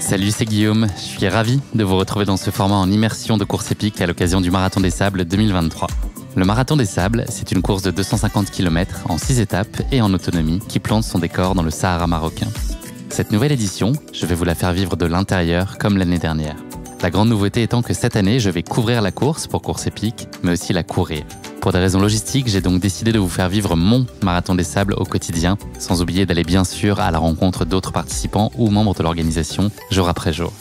Salut, c'est Guillaume. Je suis ravi de vous retrouver dans ce format en immersion de course épique à l'occasion du Marathon des Sables 2023. Le Marathon des Sables, c'est une course de 250 km en 6 étapes et en autonomie qui plante son décor dans le Sahara marocain. Cette nouvelle édition, je vais vous la faire vivre de l'intérieur comme l'année dernière. La grande nouveauté étant que cette année, je vais couvrir la course pour course épique, mais aussi la courir. Pour des raisons logistiques, j'ai donc décidé de vous faire vivre mon Marathon des Sables au quotidien, sans oublier d'aller bien sûr à la rencontre d'autres participants ou membres de l'organisation, jour après jour.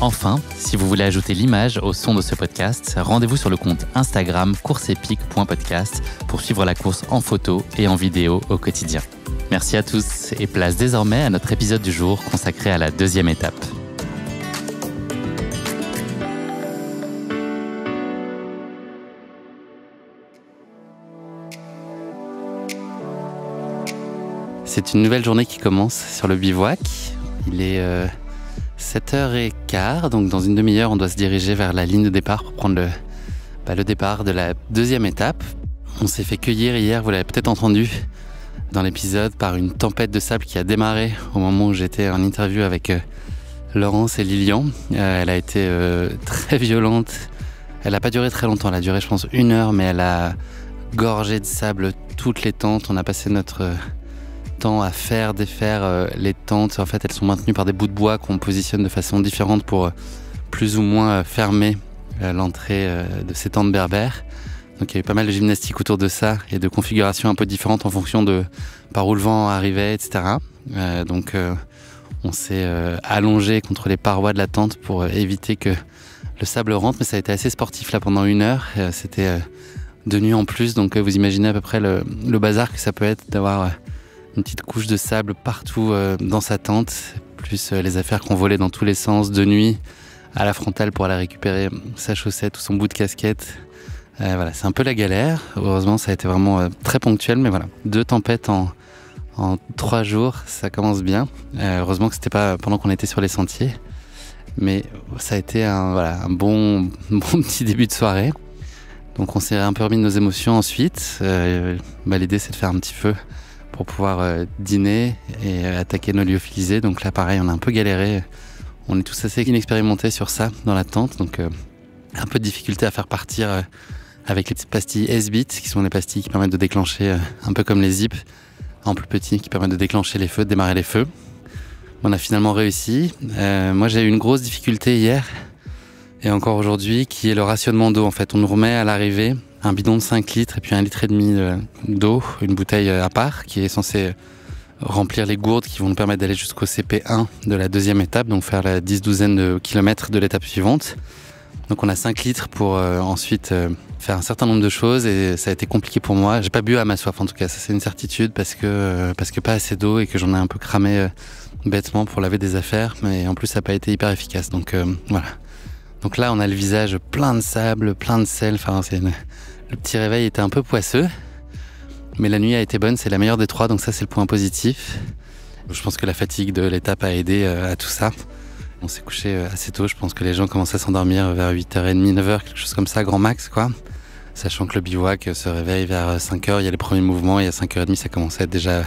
Enfin, si vous voulez ajouter l'image au son de ce podcast, rendez-vous sur le compte Instagram courseepique.podcast pour suivre la course en photo et en vidéo au quotidien. Merci à tous et place désormais à notre épisode du jour consacré à la deuxième étape. C'est une nouvelle journée qui commence sur le bivouac. Il est 7h15, donc dans une demi-heure, on doit se diriger vers la ligne de départ pour prendre le départ de la deuxième étape. On s'est fait cueillir hier, vous l'avez peut-être entendu dans l'épisode, par une tempête de sable qui a démarré au moment où j'étais en interview avec Laurence et Lilian. Elle a été très violente. Elle n'a pas duré très longtemps, elle a duré je pense 1 heure, mais elle a gorgé de sable toutes les tentes. On a passé notre temps à faire, défaire les tentes. En fait, elles sont maintenues par des bouts de bois qu'on positionne de façon différente pour plus ou moins fermer l'entrée de ces tentes berbères. Donc il y a eu pas mal de gymnastique autour de ça et de configurations un peu différentes en fonction de par où le vent arrivait, etc. Donc on s'est allongé contre les parois de la tente pour éviter que le sable rentre, mais ça a été assez sportif là pendant 1 heure. C'était de nuit en plus, donc vous imaginez à peu près le bazar que ça peut être d'avoir une petite couche de sable partout dans sa tente, plus les affaires qu'on volait dans tous les sens de nuit à la frontale pour aller récupérer sa chaussette ou son bout de casquette. Voilà, c'est un peu la galère. Heureusement, ça a été vraiment très ponctuel, mais voilà, 2 tempêtes en 3 jours, ça commence bien. Heureusement que c'était pas pendant qu'on était sur les sentiers, mais ça a été un bon petit début de soirée. Donc on s'est un peu remis de nos émotions ensuite. L'idée, c'est de faire un petit feu pour pouvoir dîner et attaquer nos lyophilisés. Donc là, pareil, on a un peu galéré. On est tous assez inexpérimentés sur ça dans la tente, donc un peu de difficulté à faire partir avec les petites pastilles S-Bit, qui sont des pastilles qui permettent de déclencher, un peu comme les zips, en plus petits, qui permettent de déclencher les feux, de démarrer les feux. On a finalement réussi. Moi, j'ai eu une grosse difficulté hier, et encore aujourd'hui, qui est le rationnement d'eau. En fait, on nous remet à l'arrivée un bidon de 5 litres et puis 1,5 litre d'eau, une bouteille à part, qui est censée remplir les gourdes qui vont nous permettre d'aller jusqu'au CP1 de la deuxième étape, donc faire la 10-12aine de kilomètres de l'étape suivante. Donc on a 5 litres pour ensuite faire un certain nombre de choses, et ça a été compliqué pour moi. J'ai pas bu à ma soif en tout cas, ça c'est une certitude, parce que pas assez d'eau et que j'en ai un peu cramé bêtement pour laver des affaires, mais en plus ça n'a pas été hyper efficace. Donc voilà. Donc là on a le visage plein de sable, plein de sel, le petit réveil était un peu poisseux, mais la nuit a été bonne, c'est la meilleure des 3, donc ça c'est le point positif. Je pense que la fatigue de l'étape a aidé à tout ça. On s'est couché assez tôt, je pense que les gens commencent à s'endormir vers 8h30, 9h, quelque chose comme ça, grand max quoi. Sachant que le bivouac se réveille vers 5h, il y a les premiers mouvements, et à 5h30 ça commence à être déjà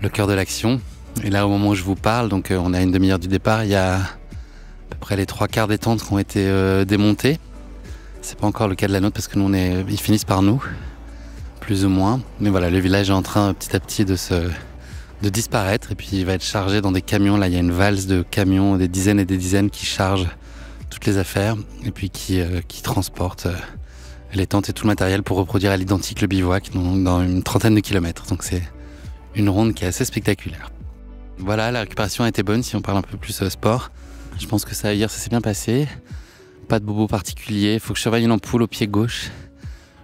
le cœur de l'action. Et là au moment où je vous parle, donc on est à une demi-heure du départ, il y a à peu près les 3/4 des tentes qui ont été démontées. C'est pas encore le cas de la nôtre parce que nous ils finissent par nous, plus ou moins. Mais voilà, le village est en train petit à petit de disparaître, et puis il va être chargé dans des camions. Là, il y a une valse de camions, des dizaines et des dizaines qui chargent toutes les affaires et puis qui transportent les tentes et tout le matériel pour reproduire à l'identique le bivouac dans une 30aine de kilomètres. Donc c'est une ronde qui est assez spectaculaire. Voilà, la récupération a été bonne si on parle un peu plus sport. Je pense que hier ça s'est bien passé. Pas de bobo particulier. Il faut que je surveille une ampoule au pied gauche.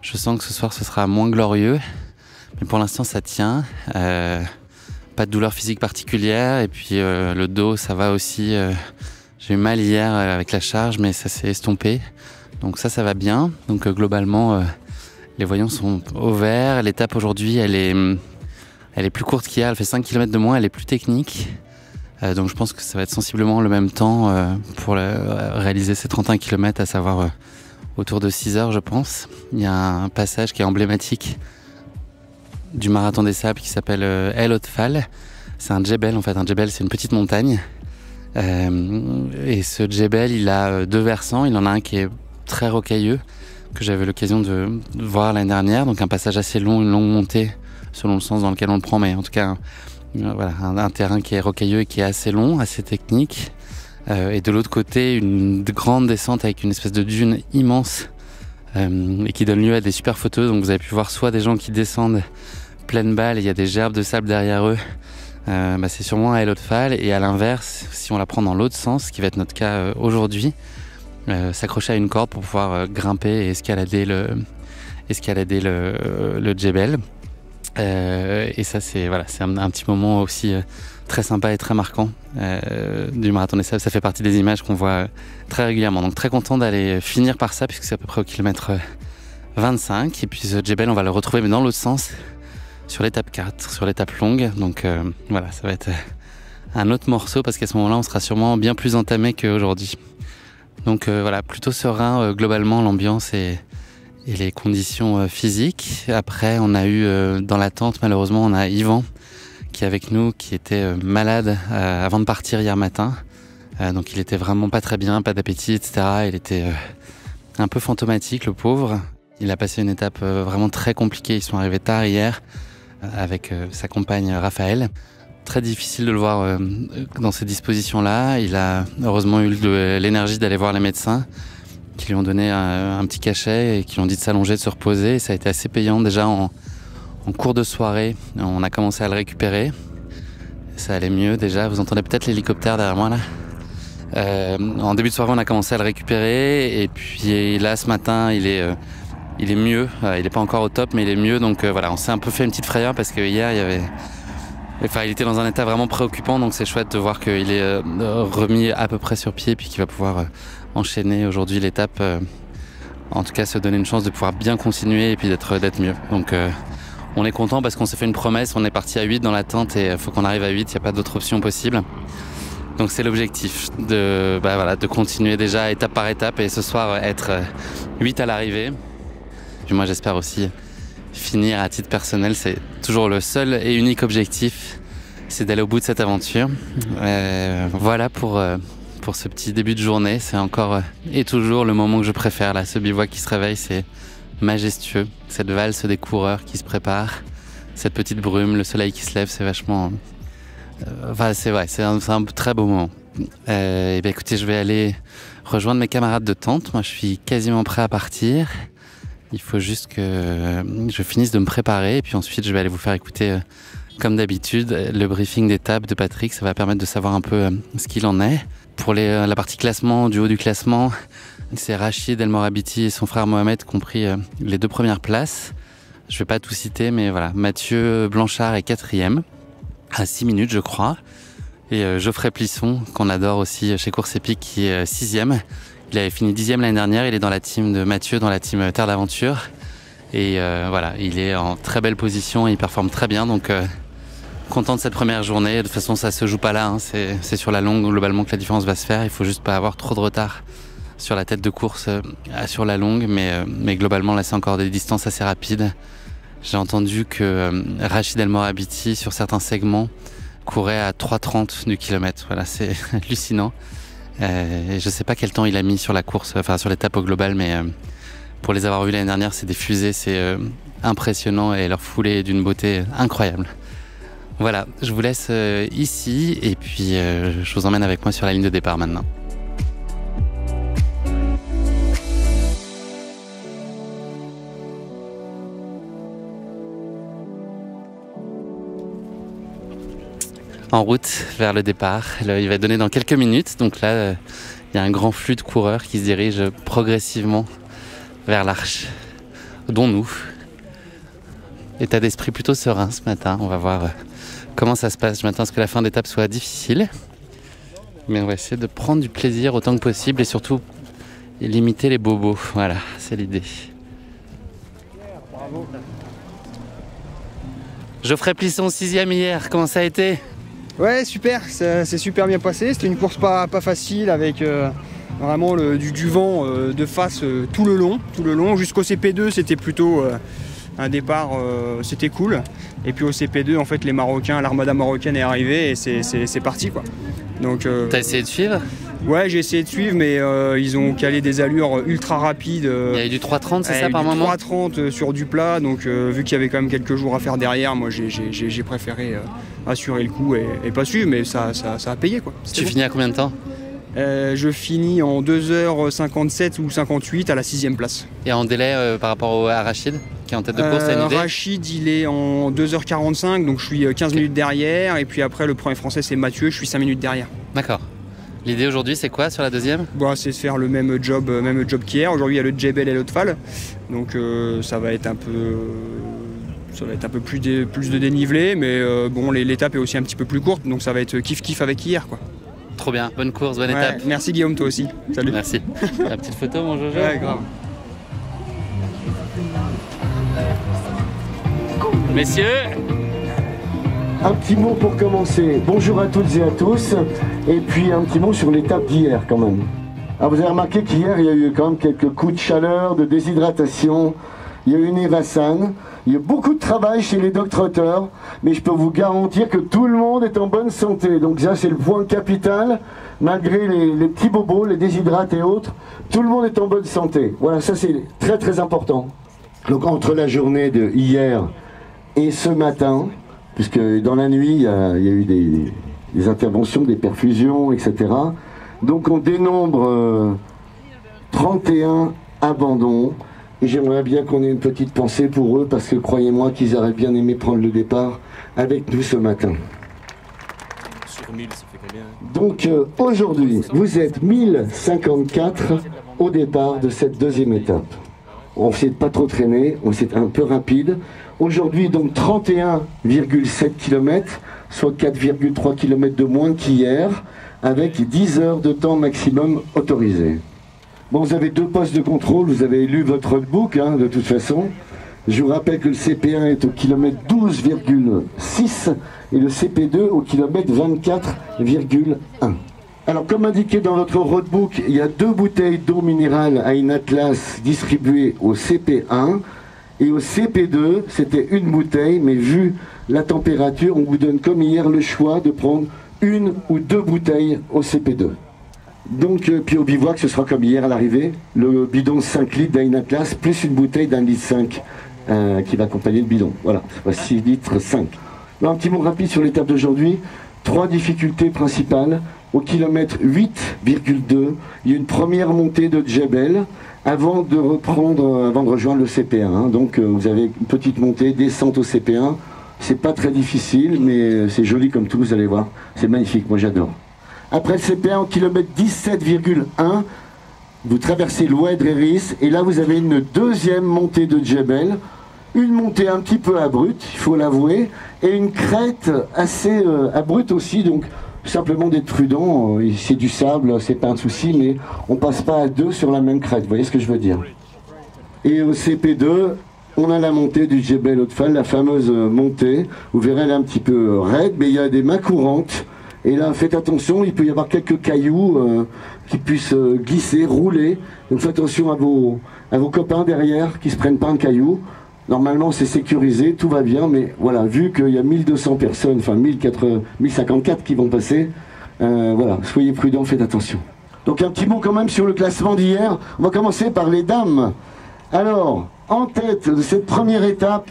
Je sens que ce soir ce sera moins glorieux, mais pour l'instant ça tient. Pas de douleur physique particulière, et puis le dos ça va aussi. J'ai eu mal hier avec la charge, mais ça s'est estompé, donc ça va bien. Donc globalement les voyants sont au vert. L'étape aujourd'hui elle est plus courte qu'hier, elle fait 5 km de moins, elle est plus technique, donc je pense que ça va être sensiblement le même temps pour réaliser ces 31 km, à savoir autour de 6 heures je pense. Il y a un passage qui est emblématique du Marathon des Sables qui s'appelle El Otfal. C'est un djebel en fait. Un djebel, c'est une petite montagne Et ce djebel, il a deux versants. Il en a un qui est très rocailleux, que j'avais l'occasion de voir l'année dernière. Donc un passage assez long, une longue montée, selon le sens dans lequel on le prend. Mais en tout cas, voilà, un terrain qui est rocailleux et qui est assez long, assez technique. Et de l'autre côté, une grande descente avec une espèce de dune immense et qui donne lieu à des super photos. Donc vous avez pu voir soit des gens qui descendent pleine balle et il y a des gerbes de sable derrière eux. C'est sûrement à Elotfal. Et à l'inverse, si on la prend dans l'autre sens, ce qui va être notre cas aujourd'hui, s'accrocher à une corde pour pouvoir grimper et escalader le djebel. Et ça, c'est un petit moment aussi très sympa et très marquant du marathon des sables. Ça fait partie des images qu'on voit très régulièrement. Donc très content d'aller finir par ça, puisque c'est à peu près au kilomètre 25. Et puis ce djebel, on va le retrouver mais dans l'autre sens, sur l'étape 4, sur l'étape longue. Donc voilà, ça va être un autre morceau, parce qu'à ce moment-là, on sera sûrement bien plus entamé qu'aujourd'hui. Donc voilà, plutôt serein globalement, l'ambiance et les conditions physiques. Après, on a eu dans la tente, malheureusement, on a Yvan qui est avec nous, qui était malade avant de partir hier matin. Donc il était vraiment pas très bien, pas d'appétit, etc. Il était un peu fantomatique, le pauvre. Il a passé une étape vraiment très compliquée. Ils sont arrivés tard hier avec sa compagne Raphaël. Très difficile de le voir dans ces dispositions-là. Il a heureusement eu l'énergie d'aller voir les médecins, qui lui ont donné un petit cachet et qui lui ont dit de s'allonger, de se reposer. Et ça a été assez payant déjà en cours de soirée. On a commencé à le récupérer. Ça allait mieux déjà. Vous entendez peut-être l'hélicoptère derrière moi là. En début de soirée, on a commencé à le récupérer. Et puis là, ce matin, il est mieux. Il n'est pas encore au top, mais il est mieux. Donc voilà, on s'est un peu fait une petite frayeur parce que hier, il était dans un état vraiment préoccupant. Donc c'est chouette de voir qu'il est remis à peu près sur pied, puis qu'il va pouvoir enchaîner aujourd'hui l'étape. En tout cas, se donner une chance de pouvoir bien continuer et puis d'être mieux. Donc on est content parce qu'on s'est fait une promesse. On est parti à 8 dans la tente et il faut qu'on arrive à 8. Il n'y a pas d'autre option possible. Donc c'est l'objectif de continuer déjà étape par étape et ce soir être 8 à l'arrivée. Puis moi j'espère aussi finir à titre personnel. C'est toujours le seul et unique objectif, c'est d'aller au bout de cette aventure. Voilà pour ce petit début de journée. C'est encore et toujours le moment que je préfère. Là, ce bivouac qui se réveille, c'est majestueux. Cette valse des coureurs qui se préparent, cette petite brume, le soleil qui se lève, c'est vachement... c'est un très beau moment. Écoutez, je vais aller rejoindre mes camarades de tente. Moi, je suis quasiment prêt à partir. Il faut juste que je finisse de me préparer et puis ensuite, je vais aller vous faire écouter, comme d'habitude, le briefing d'étape de Patrick. Ça va permettre de savoir un peu ce qu'il en est. Pour la partie classement, du haut du classement, c'est Rachid El Morabiti et son frère Mohamed qui ont pris les 2 premières places. Je ne vais pas tout citer, mais voilà. Mathieu Blanchard est 4e, à 6 minutes, je crois. Et Geoffrey Plisson, qu'on adore aussi chez Course Épique, qui est 6e. Il avait fini 10e l'année dernière. Il est dans la team de Mathieu, dans la team Terre d'Aventure. Et voilà, il est en très belle position et il performe très bien. Donc, content de cette première journée. De toute façon, ça se joue pas là. C'est sur la longue, globalement, que la différence va se faire. Il faut juste pas avoir trop de retard sur la tête de course sur la longue. Mais globalement, là, c'est encore des distances assez rapides. J'ai entendu que Rachid El Morabiti, sur certains segments, courait à 3,30 du kilomètre. Voilà, c'est hallucinant. Je sais pas quel temps il a mis sur la course, enfin sur l'étape au global, mais pour les avoir vus l'année dernière, c'est des fusées, c'est impressionnant et leur foulée est d'une beauté incroyable. Voilà, je vous laisse ici et puis je vous emmène avec moi sur la ligne de départ maintenant. En route vers le départ. Il va donner dans quelques minutes. Donc là, il y a un grand flux de coureurs qui se dirigent progressivement vers l'Arche, dont nous. État d'esprit plutôt serein ce matin. On va voir comment ça se passe. Je m'attends à ce que la fin d'étape soit difficile. Mais on va essayer de prendre du plaisir autant que possible et surtout limiter les bobos. Voilà, c'est l'idée. Bravo. Geoffrey Plisson, 6e hier. Comment ça a été ? Ouais, super, c'est super bien passé. C'était une course pas facile avec vraiment du vent de face tout le long. Jusqu'au CP2, c'était plutôt un départ, c'était cool. Et puis au CP2, en fait, les Marocains, l'armada marocaine est arrivée et c'est parti, quoi. Donc, t'as essayé de suivre? Ouais, j'ai essayé de suivre, mais ils ont calé des allures ultra rapides. Il y a eu du 3,30, c'est ça par moment? 3,30 sur du plat, donc vu qu'il y avait quand même quelques jours à faire derrière, moi j'ai préféré assurer le coup et pas suivre, mais ça a payé, quoi. Tu finis à combien de temps? Je finis en 2h57 ou 58 à la 6e place. Et en délai par rapport à Rachid, qui est en tête de course, t'as une idée? Rachid, il est en 2h45, donc je suis 15 minutes derrière. Et puis après, le premier français, c'est Mathieu, je suis 5 minutes derrière. D'accord. L'idée aujourd'hui, c'est quoi sur la deuxième? C'est de faire le même job qu'hier. Aujourd'hui, il y a le Djebel et l'Otfal. Donc ça va être un peu plus de dénivelé. Mais l'étape est aussi un petit peu plus courte. Donc ça va être kiff-kiff avec hier, quoi. Trop bien, bonne course, bonne étape. Merci Guillaume, toi aussi. Salut. Merci. La petite photo, mon Jojo? Ouais, grave. Messieurs, un petit mot pour commencer. Bonjour à toutes et à tous. Et puis un petit mot sur l'étape d'hier quand même. Alors, vous avez remarqué qu'hier, il y a eu quand même quelques coups de chaleur, de déshydratation. Il y a eu une évassane. Il y a beaucoup de travail chez les dog-trotteurs, mais je peux vous garantir que tout le monde est en bonne santé. Donc ça, c'est le point capital. Malgré les petits bobos, les déshydrates et autres, tout le monde est en bonne santé. Voilà, ça c'est très très important. Donc entre la journée de hier et ce matin, puisque dans la nuit, il y a eu des interventions, des perfusions, etc. Donc on dénombre 31 abandons. Et j'aimerais bien qu'on ait une petite pensée pour eux, parce que croyez-moi qu'ils auraient bien aimé prendre le départ avec nous ce matin. Sur 1000, ça fait combien? Donc aujourd'hui, vous êtes 1054 au départ de cette deuxième étape. On s'est pas trop traîné, on s'est un peu rapide. Aujourd'hui, donc 31,7 km, soit 4,3 km de moins qu'hier, avec 10 heures de temps maximum autorisé. Bon, vous avez 2 postes de contrôle, vous avez lu votre roadbook, de toute façon. Je vous rappelle que le CP1 est au kilomètre 12,6 et le CP2 au kilomètre 24,1. Alors, comme indiqué dans votre roadbook, il y a 2 bouteilles d'eau minérale à une Atlas distribuées au CP1. Et au CP2, c'était une bouteille, mais vu la température, on vous donne comme hier le choix de prendre 1 ou 2 bouteilles au CP2. Donc, puis au bivouac, ce sera comme hier à l'arrivée, le bidon 5 litres d'un Atlas, plus une bouteille d'1,5 litre qui va accompagner le bidon. Voilà, 6 litres 5. Alors, un petit mot rapide sur l'étape d'aujourd'hui. 3 difficultés principales. Au kilomètre 8,2, il y a une première montée de Djebel avant de rejoindre le CP1. Donc, vous avez une petite montée, descente au CP1. C'est pas très difficile, mais c'est joli comme tout, vous allez voir. C'est magnifique, moi j'adore. Après le CP1 au kilomètre 17,1, vous traversez l'Oued Reris et là vous avez une deuxième montée de Djebel, une montée un petit peu abrupte, il faut l'avouer, et une crête assez abrupte aussi, donc simplement d'être prudent, c'est du sable, c'est pas un souci, mais on passe pas à 2 sur la même crête, vous voyez ce que je veux dire. Et au CP2, on a la montée du Djebel Otfal, la fameuse montée, vous verrez elle est un petit peu raide, mais il y a des mains courantes. Et là, faites attention, il peut y avoir quelques cailloux qui puissent glisser, rouler. Donc faites attention à vos copains derrière qui ne se prennent pas un caillou. Normalement, c'est sécurisé, tout va bien, mais voilà, vu qu'il y a 1200 personnes, enfin 1054 qui vont passer, voilà, soyez prudents, faites attention. Donc un petit mot quand même sur le classement d'hier. On va commencer par les dames. Alors, en tête de cette première étape,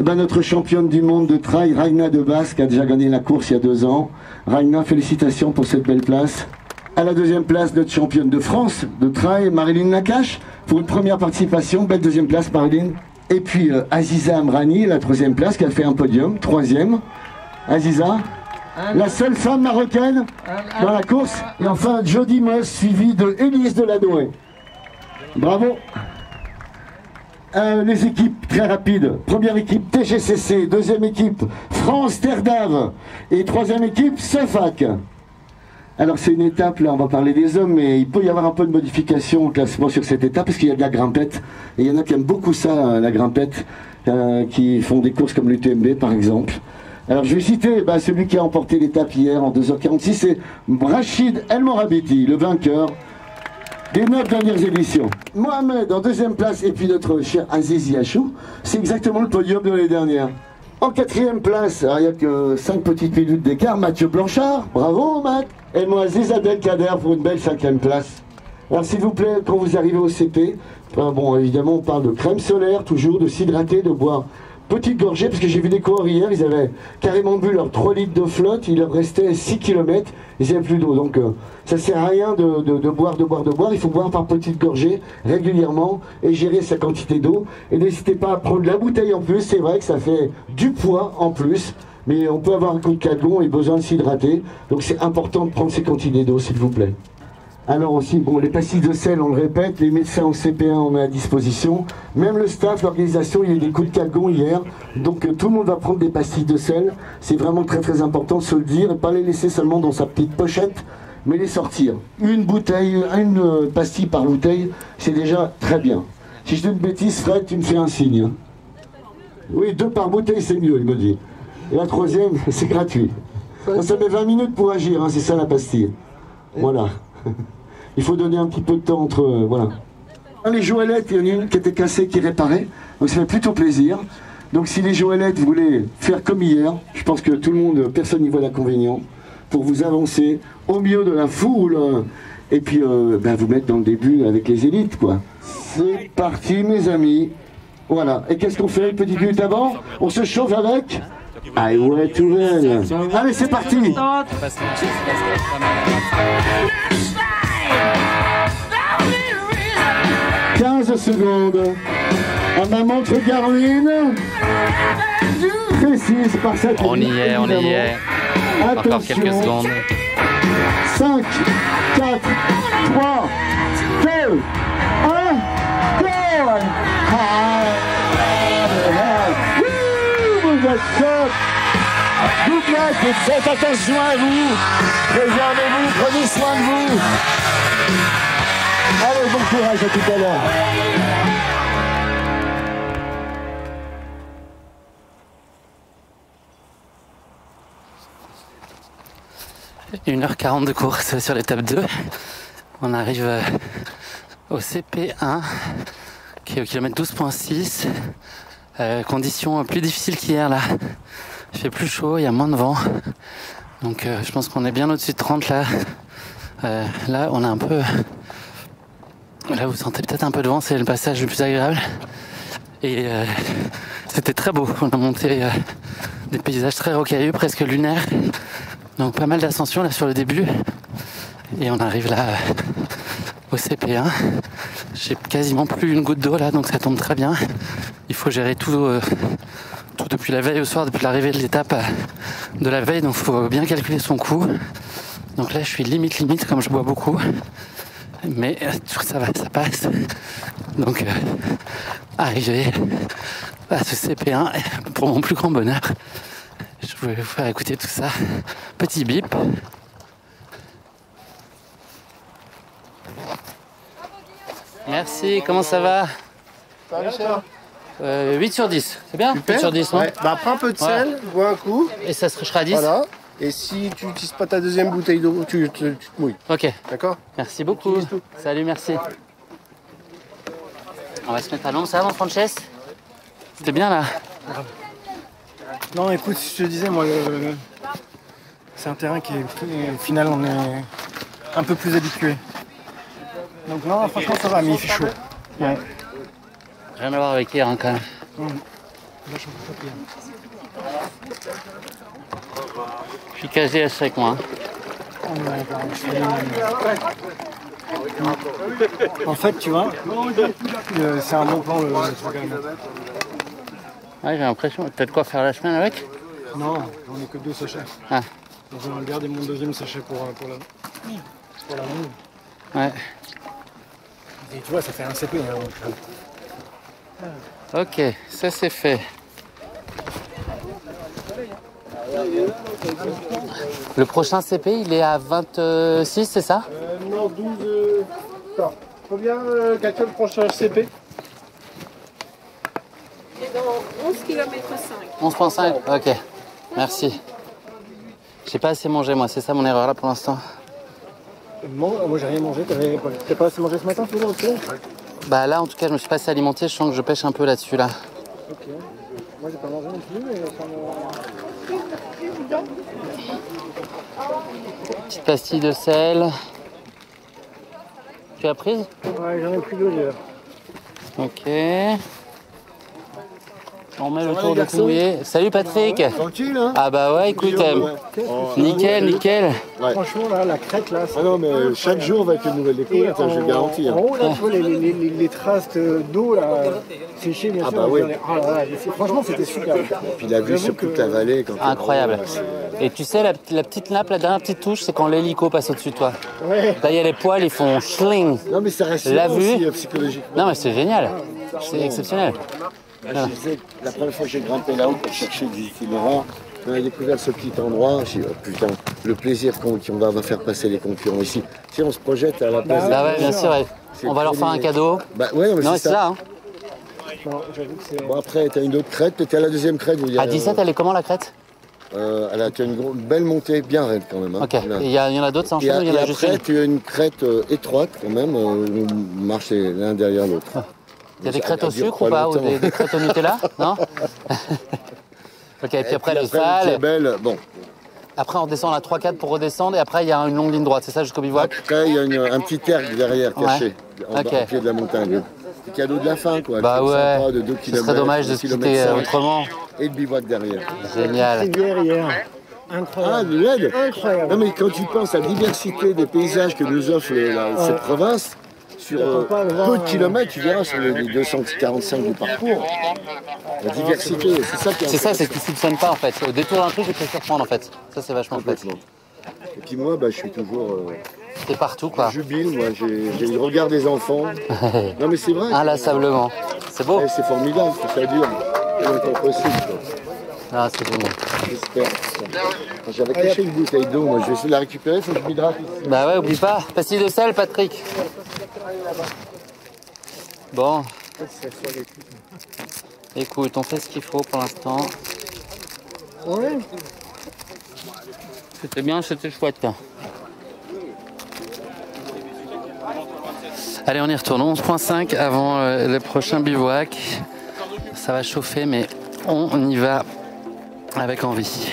notre championne du monde de trail, Ragna de Basque, a déjà gagné la course il y a 2 ans. Ragna, félicitations pour cette belle place. À la deuxième place, notre championne de France de trail, Marilyn Nakache, pour une première participation. Belle deuxième place, Marilyn. Et puis Aziza Amrani, la 3e place, qui a fait un podium, 3e. Aziza, la seule femme marocaine dans la course. Et enfin, Jody Moss, suivi de Élise Delannoy. Bravo. Les équipes très rapides. Première équipe TGCC, deuxième équipe France Terre d'Ave et troisième équipe Cefac. Alors c'est une étape, là on va parler des hommes, mais il peut y avoir un peu de modification au classement sur cette étape parce qu'il y a de la grimpette. Et il y en a qui aiment beaucoup ça, la grimpette, qui font des courses comme l'UTMB par exemple. Alors je vais citer celui qui a emporté l'étape hier en 2h46, c'est Rachid El Morabiti, le vainqueur. des 9 dernières éditions. Mohamed en deuxième place et puis notre cher Aziz Yachou, c'est exactement le podium de l'année dernière. En quatrième place, alors il n'y a que 5 petites minutes d'écart, Mathieu Blanchard, bravo Matt. Et moi Aziz Abdelkader pour une belle 5e place. Alors s'il vous plaît, quand vous arrivez au CP, bon évidemment on parle de crème solaire, toujours, de s'hydrater, de boire petite gorgée, parce que j'ai vu des coureurs hier, ils avaient carrément bu leurs 3 litres de flotte, il leur restait 6 km, ils n'avaient plus d'eau. Donc ça sert à rien de boire, il faut boire par petites gorgées régulièrement et gérer sa quantité d'eau. Et n'hésitez pas à prendre la bouteille en plus, c'est vrai que ça fait du poids en plus, mais on peut avoir un coup de calgon et besoin de s'hydrater. Donc c'est important de prendre ces quantités d'eau, s'il vous plaît. Alors aussi, bon, les pastilles de sel, on le répète, les médecins en CP1 on met à disposition. Même le staff, l'organisation, il y a eu des coups de calgon hier. Donc tout le monde va prendre des pastilles de sel. C'est vraiment très très important de se le dire et pas les laisser seulement dans sa petite pochette, mais les sortir. Une pastille par bouteille, c'est déjà très bien. Si je dis une bêtise, Fred, tu me fais un signe. Oui, 2 par bouteille, c'est mieux, il me dit. Et la 3e, c'est gratuit. Ça met 20 minutes pour agir, hein, c'est ça la pastille. Voilà. Il faut donner un petit peu de temps entre... voilà. Les joëlettes, il y en a une qui était cassée, qui réparait. Donc ça fait plutôt plaisir. Donc si les joëlettes voulaient faire comme hier, je pense que tout le monde, personne n'y voit d'inconvénient, pour vous avancer au milieu de la foule, et puis vous mettre dans le début avec les élites, quoi. C'est parti, mes amis. Voilà. Et qu'est-ce qu'on fait une petite minute avant? On se chauffe avec... Ah ouais, tout belle. Allez, c'est parti. 15 secondes. À ma montre Garmin. Précise par cette... On y est, on y est. Attention. Encore quelques secondes. 5, 4, 3, 2, 1, go! Vous êtes top! Good luck, faites attention à vous! Préservez-vous, prenez soin de vous! Allez, bon courage, à tout à l'heure! 1h40 de course sur l'étape 2. On arrive au CP1 qui est au kilomètre 12.6. Conditions plus difficiles qu'hier là. Il fait plus chaud, il y a moins de vent. Donc je pense qu'on est bien au-dessus de 30 là. Là on a un peu... Là vous sentez peut-être un peu de vent, c'est le passage le plus agréable. Et c'était très beau. On a monté des paysages très rocailleux, presque lunaires. Donc pas mal d'ascension là sur le début. Et on arrive là au CP1. J'ai quasiment plus une goutte d'eau là, donc ça tombe très bien. Il faut gérer tout depuis la veille au soir, depuis l'arrivée de l'étape de la veille, donc il faut bien calculer son coup. Donc là je suis limite comme je bois beaucoup. Mais ça va, ça passe. Donc arrivé à ce CP1, pour mon plus grand bonheur. Je voulais vous faire écouter tout ça. Petit bip. Merci, comment ça va? 8 sur 10, c'est bien? Super. 8 sur 10, non? Ouais. Bah, prends un peu de sel, bois un coup. Et ça se sera à 10? Voilà. Et si tu n'utilises pas ta deuxième bouteille d'eau, tu te mouilles. Ok. D'accord? Merci beaucoup. Salut, merci. On va se mettre à l'ombre, ça va mon Frances? C'était bien là? Non, écoute, je te disais, moi, c'est un terrain qui est, au final, on est un peu plus habitué. Donc non, franchement, ça va, mais il fait chaud. Ouais. Rien à voir avec hier, hein, quand même. Je suis casé avec moi. Hein. En fait, tu vois, c'est un bon plan, le programme. Ouais, j'ai l'impression. T'as de quoi faire la semaine avec? Non, j'en ai que 2 sachets. Ah. Donc, je vais garder mon deuxième sachet pour la longue. Ouais. Et tu vois, ça fait un CP. Hein, donc, Ok, ça c'est fait. Le prochain CP, il est à 26, c'est ça? Non, 12... Attends, combien, Katia, le prochain CP? Dans 11 km 5. 11.5, ok. Merci. J'ai pas assez mangé moi, c'est ça mon erreur là pour l'instant. Moi j'ai rien mangé, t'as pas assez mangé ce matin toujours aussi? Bah là en tout cas je me suis pas assez alimenté, je sens que je pêche un peu là-dessus là. Ok. Moi j'ai pas mangé non plus mais Petite pastille de sel. Tu as prise? Ouais, j'en ai pris 2 déjà. Ok. On met le tour de couiller. Salut Patrick. Tranquille, hein? Ah bah ouais, écoute, nickel, nickel. Ouais. Franchement, là, la crête, là... Ah non, mais chaque jour va être une nouvelle découverte, je le garantis. En haut, là, tu vois, les traces d'eau, là, séchées, bien sûr. bah oui. Ah là là, franchement, c'était super. Puis la vue sur toute la vallée. Quand Incroyable. Et tu sais, la petite nappe, la dernière petite touche, c'est quand l'hélico passe au-dessus de toi. Ouais. Là, il y a les poils, ils font schling. Non, mais ça reste La aussi vue. psychologiquement. Non, mais c'est génial. C'est exceptionnel. Là, je disais, la première fois que j'ai grimpé là-haut pour chercher des itinérants, on a découvert ce petit endroit. Je dis, oh putain, le plaisir qu'on va faire passer les concurrents ici. Si on se projette à la place. Bah ouais, bien sûr. Ouais. On va leur faire un cadeau. Bah ouais, non, mais Non, c'est c'est ça. ça. Hein. Non, j'avoue que c'est... Bon, après, t'as une autre crête, t'étais à la deuxième crête. À 17, elle est comment la crête? Tu as une belle montée, bien raide quand même. Hein. Ok. Et il y en a d'autres, ça Et, enchaîne ou il y en a et juste après, une? tu as une crête étroite quand même, où on marche l'un derrière l'autre. Il y a des crêtes au sucre ou pas? Ou des crêtes au Nutella? Non. Ok, et puis après le sale. Belle, bon. Après on redescend à 3-4 pour redescendre et après il y a une longue ligne droite, c'est ça jusqu'au bivouac? Après, il y a un petit ergue derrière caché, Ok. au pied de la montagne. C'est cadeau de la fin, quoi. Bah Truc ouais, sympa de 2 ce serait dommage de se quitter autrement. Et le bivouac derrière. Génial. Hier. Ah, Incroyable. du LED. Incroyable. Non, mais quand tu penses à la diversité des paysages que nous offre cette province, sur peu de kilomètres, tu verras sur les 245 du parcours, la diversité, c'est ça qui est C'est ça, c'est que tu ne soupçonnes pas en fait. Au détour d'un truc, tu peux te surprendre en fait. Ça c'est vachement chouette. complètement. Et puis moi, je suis toujours T'es partout quoi. jubile, moi, j'ai le regard des enfants. Non mais c'est vrai. Inlassablement. C'est beau. C'est formidable, que ça dure longtemps possible. Quoi. Ah, c'est génial. J'espère. J'avais caché une bouteille d'eau, moi je vais essayer de la récupérer, il faut que je m'hydrate ici. Bah ouais, oublie pas. Pastille de sel, Patrick. Bon. Écoute, on fait ce qu'il faut pour l'instant. Ouais. C'était bien, c'était chouette. Allez, on y retourne. 11.5 avant le prochain bivouac. Ça va chauffer, mais on y va avec envie.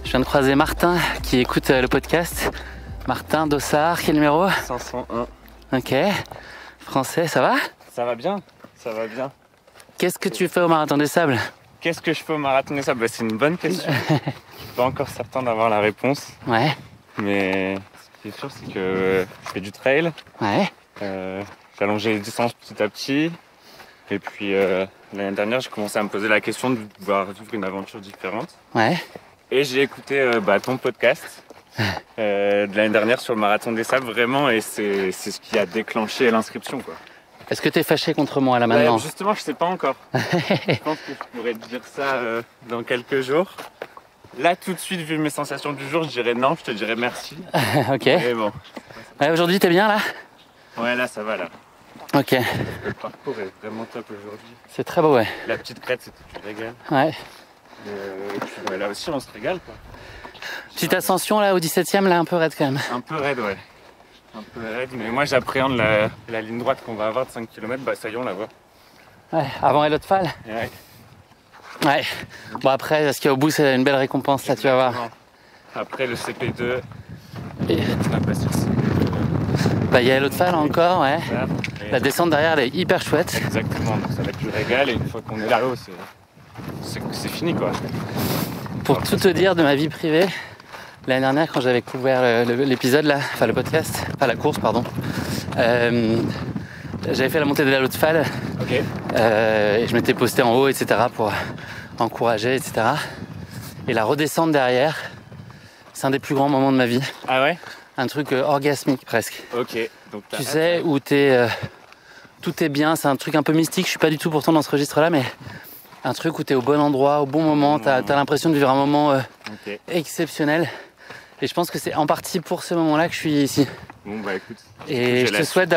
Je viens de croiser Martin qui écoute le podcast. Martin Dossard, quel numéro? 501. Ok. Français, ça va? Ça va bien, ça va bien. Qu'est-ce que tu fais au Marathon des Sables? Qu'est-ce que je fais au Marathon des Sables? C'est une bonne question. Je suis pas encore certain d'avoir la réponse. Ouais. Mais ce qui est sûr, c'est que je fais du trail. Ouais. J'ai allongé les distances petit à petit. Et puis l'année dernière, j'ai commencé à me poser la question de pouvoir vivre une aventure différente. Ouais. Et j'ai écouté ton podcast de l'année dernière sur le Marathon des Sables, vraiment, et c'est ce qui a déclenché l'inscription, quoi. Est-ce que tu es fâché contre moi là maintenant? Ouais, justement, je sais pas encore. Je pense que je pourrais te dire ça dans quelques jours. Là, tout de suite, vu mes sensations du jour, je dirais non, je te dirais merci. Ok. Mais bon. Ouais, aujourd'hui, t'es bien là? Ouais, là, ça va, là. Ok. Le parcours est vraiment top aujourd'hui. C'est très beau, ouais. La petite crête, c'est tout du régal. Ouais. Et puis ouais, là aussi, on se régale, quoi. Petite ascension là au 17e, là un peu raide quand même. Un peu raide, ouais. Un peu raide, mais moi j'appréhende la ligne droite qu'on va avoir de 5 km, bah ça y est, on la voit. Ouais, avant Elotfal. Ouais. Ouais. Bon après, ce qu'il y a au bout, c'est une belle récompense là, tu vas voir. Après le CP2, Et... on a passé le CP2. Bah il y a Elotfal encore, ouais. Et La descente derrière, elle est hyper chouette. exactement, donc ça va être du régal et une fois qu'on est là-haut, c'est fini, quoi. Pour tout te dire de ma vie privée, l'année dernière quand j'avais couvert l'épisode là, enfin le podcast, enfin la course pardon, j'avais fait la montée de la Lotfal. Ok. Et je m'étais posté en haut, etc. pour encourager, etc. Et la redescente derrière, c'est un des plus grands moments de ma vie. Ah ouais? Un truc orgasmique presque. Ok. Donc Tu sais, où tout est bien, c'est un truc un peu mystique. Je suis pas du tout pourtant dans ce registre-là, mais un truc où t'es au bon endroit, au bon moment. T'as l'impression de vivre un moment exceptionnel. Et je pense que c'est en partie pour ce moment-là que je suis ici. Bon bah écoute. Et je te souhaite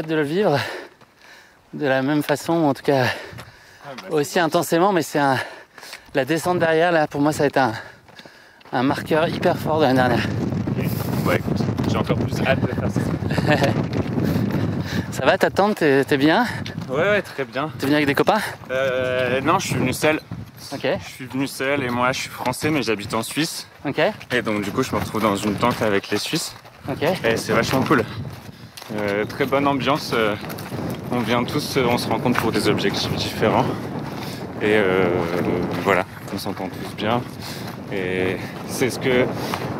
de le vivre de la même façon, en tout cas aussi intensément, mais c'est la descente derrière, là, pour moi, ça va être un marqueur hyper fort de l'année dernière. Ouais, écoute, j'ai encore plus hâte de faire ça. Ça va, ta tente, t'es bien? Ouais, très bien. T'es venu avec des copains? Non, je suis venu seul. Ok. Je suis venu seul et moi, je suis français, mais j'habite en Suisse. Ok. Et donc, du coup, je me retrouve dans une tente avec les Suisses. Ok. Et c'est vachement cool. Très bonne ambiance. On vient tous, on se rencontre pour des objectifs différents. Et voilà, on s'entend tous bien. Et c'est ce que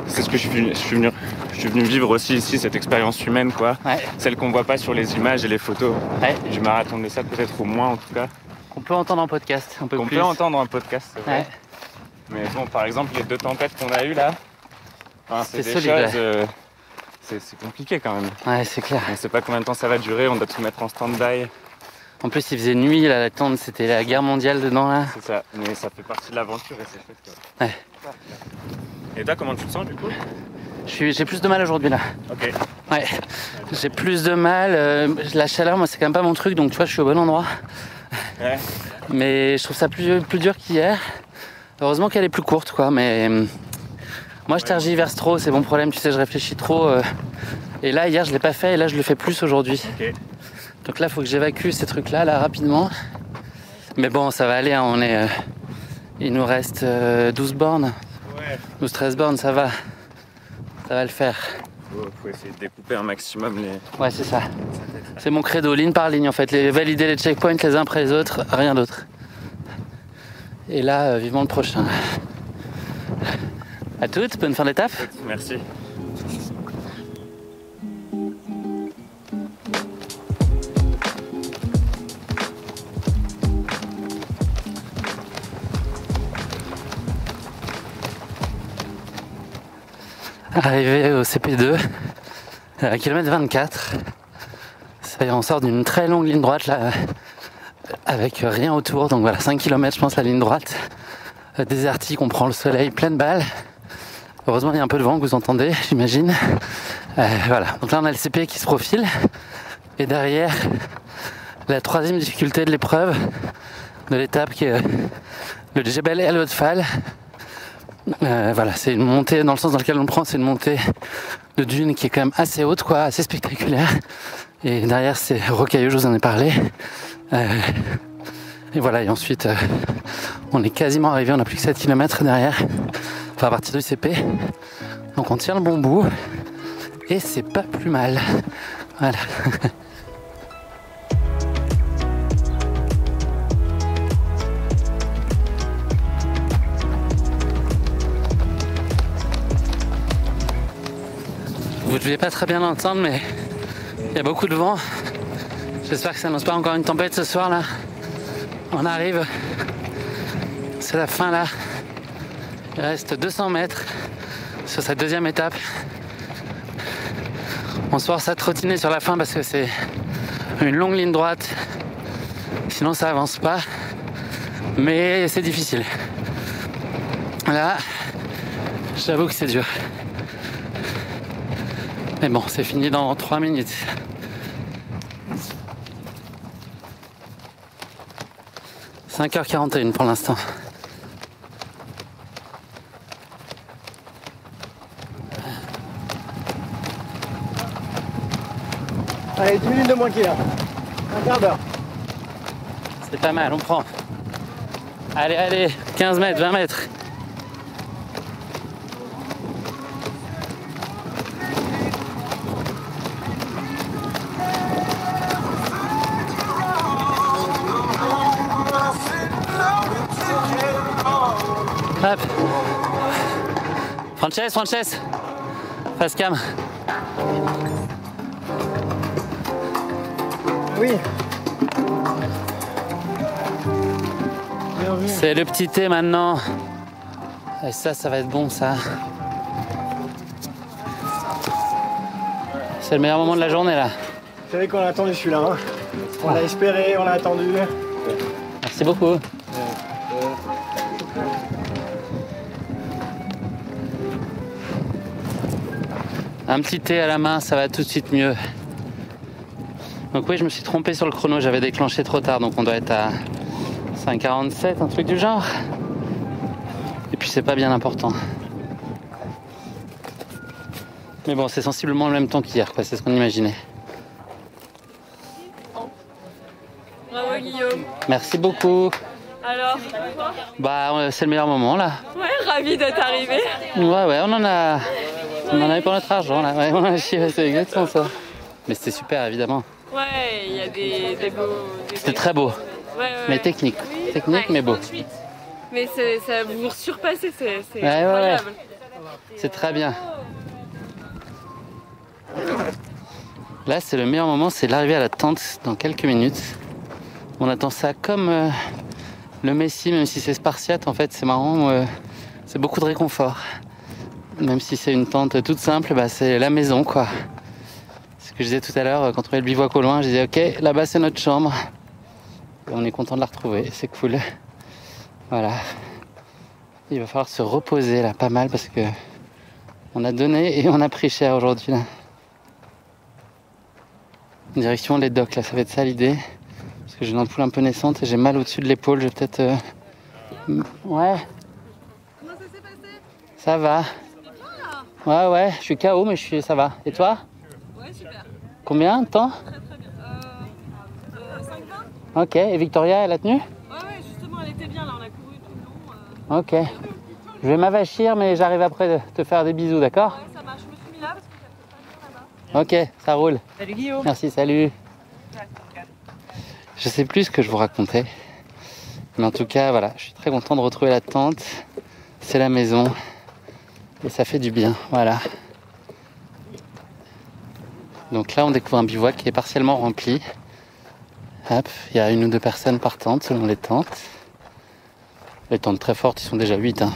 je suis venu vivre aussi ici, cette expérience humaine, quoi. Ouais. Celle qu'on voit pas sur les images et les photos. Ouais. Du marathon des sables, peut-être au moins en tout cas. Qu'on peut entendre en podcast, un peu Qu'on plus. peut entendre en podcast, c'est vrai. Ouais. Mais bon, par exemple, les 2 tempêtes qu'on a eues là, enfin, c'est des solide, choses... c'est compliqué quand même. Ouais, c'est clair. On sait pas combien de temps ça va durer, on doit tout mettre en stand-by. En plus, il faisait nuit, là, la tente, c'était la guerre mondiale dedans, là. C'est ça, mais ça fait partie de l'aventure et c'est chouette, quoi. Ouais. Et toi, comment tu te sens du coup? J'ai plus de mal aujourd'hui, là. Ok. Ouais, j'ai plus de mal. La chaleur, moi, c'est quand même pas mon truc, donc tu vois, je suis au bon endroit. Ouais. Mais je trouve ça plus dur qu'hier. Heureusement qu'elle est plus courte, quoi. Mais moi, je tergiverse trop, c'est mon problème. Tu sais, je réfléchis trop. Et là, hier, je l'ai pas fait, et là, je le fais plus aujourd'hui. Ok. Donc là, il faut que j'évacue ces trucs-là, là, rapidement. Mais bon, ça va aller, hein, il nous reste 12 bornes. Ouais. 12-13 bornes, ça va. Ça va le faire. Faut essayer de découper un maximum les... Ouais, c'est ça. C'est mon credo, ligne par ligne, en fait. Valider les checkpoints les uns après les autres, rien d'autre. Et là, vivement le prochain. À toutes, bonne fin d'étape. Merci. Arrivé au CP2, à kilomètre 24. Ça y est, on sort d'une très longue ligne droite là, avec rien autour. Donc voilà, 5 km je pense la ligne droite. Désertique, on prend le soleil, pleine balle. Heureusement il y a un peu de vent que vous entendez, j'imagine. Voilà, donc là on a le CP qui se profile. Et derrière, la 3e difficulté de l'épreuve, de l'étape qui est le Djebel El Otfal. Voilà, c'est une montée dans le sens dans lequel on le prend, c'est une montée de dune qui est quand même assez haute, quoi, assez spectaculaire. Et derrière c'est rocailleux, je vous en ai parlé. Et voilà, et ensuite on est quasiment arrivé, on n'a plus que 7 km derrière, enfin à partir du CP. Donc on tient le bon bout et c'est pas plus mal. Voilà. Vous ne devez pas très bien l'entendre, mais il y a beaucoup de vent. J'espère que ça n'annonce pas encore une tempête ce soir là. On arrive. C'est la fin là. Il reste 200 mètres sur cette 2e étape. On se force à trottiner sur la fin parce que c'est une longue ligne droite. Sinon ça avance pas. Mais c'est difficile. Là, j'avoue que c'est dur. Mais bon, c'est fini dans 3 minutes. « 5h41 pour l'instant. Allez, 10 minutes de moins qu'il y a. Un quart d'heure. C'est pas mal, on prend. Allez, allez, 15 mètres, 20 mètres. Hop. Frances, face cam. Oui. C'est le petit thé maintenant. Et ça va être bon ça. C'est le meilleur moment de la journée là. Vous savez qu'on a attendu celui-là. Hein. On l'a espéré, on l'a attendu. Merci beaucoup. Un petit thé à la main, ça va tout de suite mieux. Donc oui, je me suis trompé sur le chrono, j'avais déclenché trop tard, donc on doit être à 5,47, un truc du genre. Et puis c'est pas bien important. Mais bon, c'est sensiblement le même temps qu'hier, quoi, c'est ce qu'on imaginait. Bravo Guillaume. Merci beaucoup. Alors, Bah, c'est le meilleur moment là. ouais, ravi d'être arrivé. Ouais, on en avait pour notre argent là. Ouais, on a chié, c'est exactement ça. Mais c'était super, évidemment. Ouais, il y a des beaux... C'était très beau. Ouais. Mais technique. Technique, mais beau. Mais ça vous surpassez, c'est Ouais. incroyable. C'est très bien. Là, c'est le meilleur moment, c'est l'arrivée à la tente dans quelques minutes. On attend ça comme le Messie, même si c'est spartiate, en fait, c'est marrant. C'est beaucoup de réconfort. Même si c'est une tente toute simple, bah, c'est la maison, quoi. Ce que je disais tout à l'heure, quand on voyait le bivouac au loin, je disais, ok, là-bas, c'est notre chambre. Et on est content de la retrouver, c'est cool. Voilà. Il va falloir se reposer, là, pas mal, parce que on a donné et on a pris cher aujourd'hui, là. Direction les docks, là, ça va être ça l'idée. Parce que j'ai une ampoule un peu naissante et j'ai mal au-dessus de l'épaule, je vais peut-être... Ouais. Comment ça s'est passé? Ça va. Ouais, je suis KO, mais ça va. Et toi? Ouais, super. Combien de temps? Très bien. 5-20? Ok, et Victoria, elle a tenu? Ouais, justement, elle était bien là, on a couru tout le long. Ok. Je vais m'avachir, mais j'arrive après de te faire des bisous, d'accord? Ouais, ça marche, je me suis mis là parce que j'avais pas bien là-bas. Ok, ça roule. Salut Guillaume. Merci, salut. Je sais plus ce que je vous racontais. Mais en tout cas, voilà, je suis très content de retrouver la tente. C'est la maison. Et ça fait du bien, voilà. Donc là, on découvre un bivouac qui est partiellement rempli. Hop, il y a 1 ou 2 personnes par tente selon les tentes. Les tentes très fortes, ils sont déjà 8. Hein.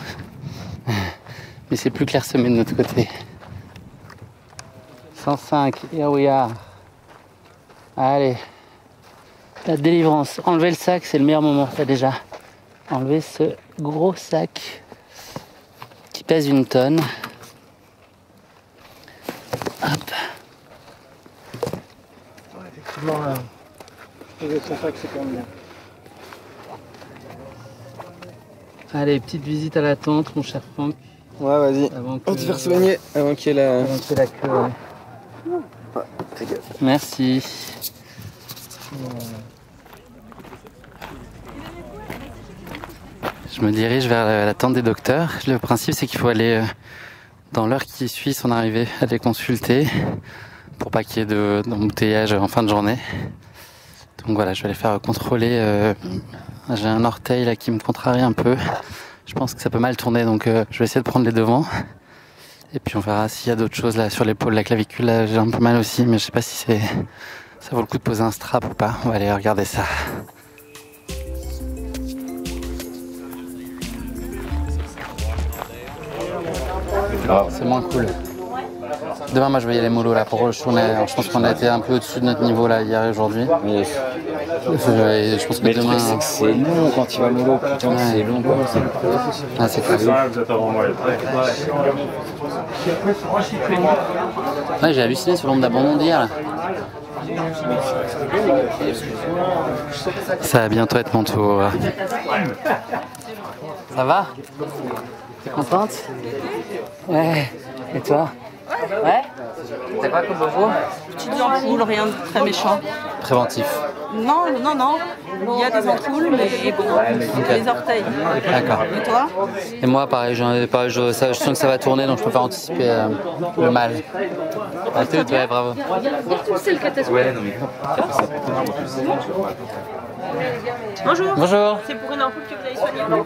Mais c'est plus clairsemé de notre côté. 105, here we are. Allez. La délivrance. Enlever le sac, c'est le meilleur moment, ça déjà. Enlever ce gros sac qui pèse 1 tonne. Hop. Ouais, effectivement, poser son sac, c'est quand même bien. Allez, petite visite à la tente, mon cher Franck. Ouais, vas-y. On va te faire soigner avant qu'il y ait la... Avant qu'il y ait la queue, ouais. Merci. Je me dirige vers la tente des docteurs. Le principe, c'est qu'il faut aller dans l'heure qui suit son arrivée, aller consulter pour pas qu'il y ait d'embouteillage en fin de journée. Donc voilà, je vais aller faire contrôler. J'ai un orteil là qui me contrarie un peu. Je pense que ça peut mal tourner, donc je vais essayer de prendre les devants. Et puis on verra s'il y a d'autres choses là sur l'épaule, la clavicule. Là, j'ai un peu mal aussi, mais je sais pas si ça vaut le coup de poser un strap ou pas. On va aller regarder ça. C'est moins cool. Demain, moi, je vais y aller mollo là pour retourner. Je pense qu'on a été un peu au-dessus de notre niveau là hier et aujourd'hui. Mais je pense que mais demain, c'est long quand tu vas mollo. Putain, ouais. C'est long quoi. Ah, c'est cool. Ouais, j'ai halluciné sur le nombre d'abandons d'hier là. Ça va bientôt être mon tour. Ça va? T'es contente? Ouais. Et toi? Ouais? T'as quoi comme beau? Petites ampoules, rien de très méchant. Préventif. Non. Il y a des ampoules, mais bon, les orteils. D'accord. Et toi? Et moi, pareil, je sens que ça va tourner, donc je préfère anticiper le mal. À tout, ouais, bravo. Ouais, non mais... Bonjour. Bonjour. C'est pour une ampoule que vous allez soigner vous?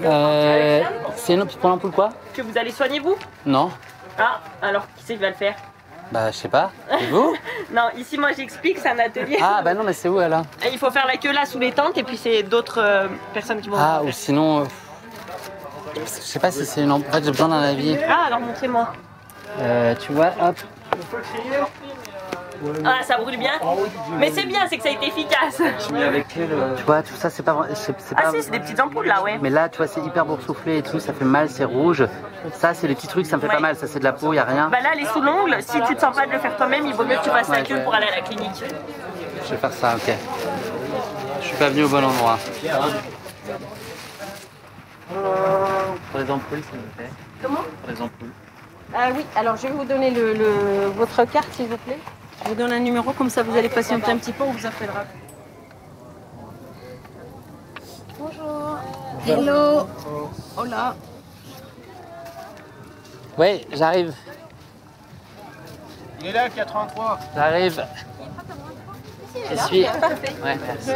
C'est pour l'ampoule quoi? Que vous allez soigner vous? Non. Ah, alors qui c'est qui va le faire? Bah, je sais pas. Et vous? Non, ici moi j'explique, c'est un atelier. Ah, bah non, mais c'est où alors? Et il faut faire la queue là sous les tentes et puis c'est d'autres personnes qui vont. Ah, ou sinon. Je sais pas si c'est une ampoule. En fait, j'ai besoin d'un avis. Ah, alors montrez-moi. Tu vois, hop. Ah, ça brûle bien. Mais c'est bien, c'est que ça a été efficace. Tu vois, tout ça, c'est pas vrai. Ah si, c'est des petites ampoules là, ouais. Mais là, tu vois, c'est hyper boursouflé et tout, ça fait mal, c'est rouge. Ça, c'est les petits trucs, ça me fait pas mal. Ça, c'est de la peau, y a rien. Bah là, elle est sous l'ongle. Si tu te sens pas de le faire toi-même, il vaut mieux que tu fasses la queue pour aller à la clinique. Je vais faire ça, ok. Je suis pas venu au bon endroit. Pour les ampoules, s'il vous plaît. Comment? Pour les ampoules. Ah oui, alors je vais vous donner votre carte, s'il vous plaît. Je vous donne un numéro, comme ça vous allez patienter un petit peu, on vous appellera. Bonjour. Hello. Hola. Oui, j'arrive. Il est là, le 83. J'arrive. Je suis. Parfait. Ouais, merci.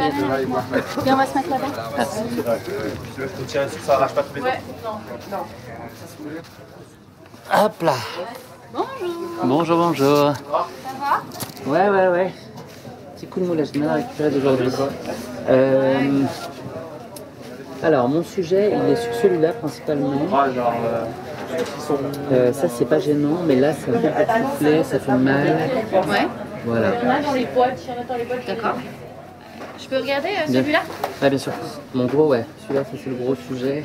Bien, on va se mettre là-bas. Merci. Ça arrache pas tous les Ouais, non. Hop là. Bonjour. Bonjour, bonjour. Ça va? Ouais. Petit coup de moulage, je viens de récupérer d'aujourd'hui. Alors, mon sujet, il est sur celui-là principalement. Ça, c'est pas gênant, mais là, ça fait souffler, ça fait mal. Ouais. Voilà. D'accord. Je peux regarder celui-là? Ouais, bien sûr. Mon gros, ouais. Celui-là, ça, c'est le gros sujet.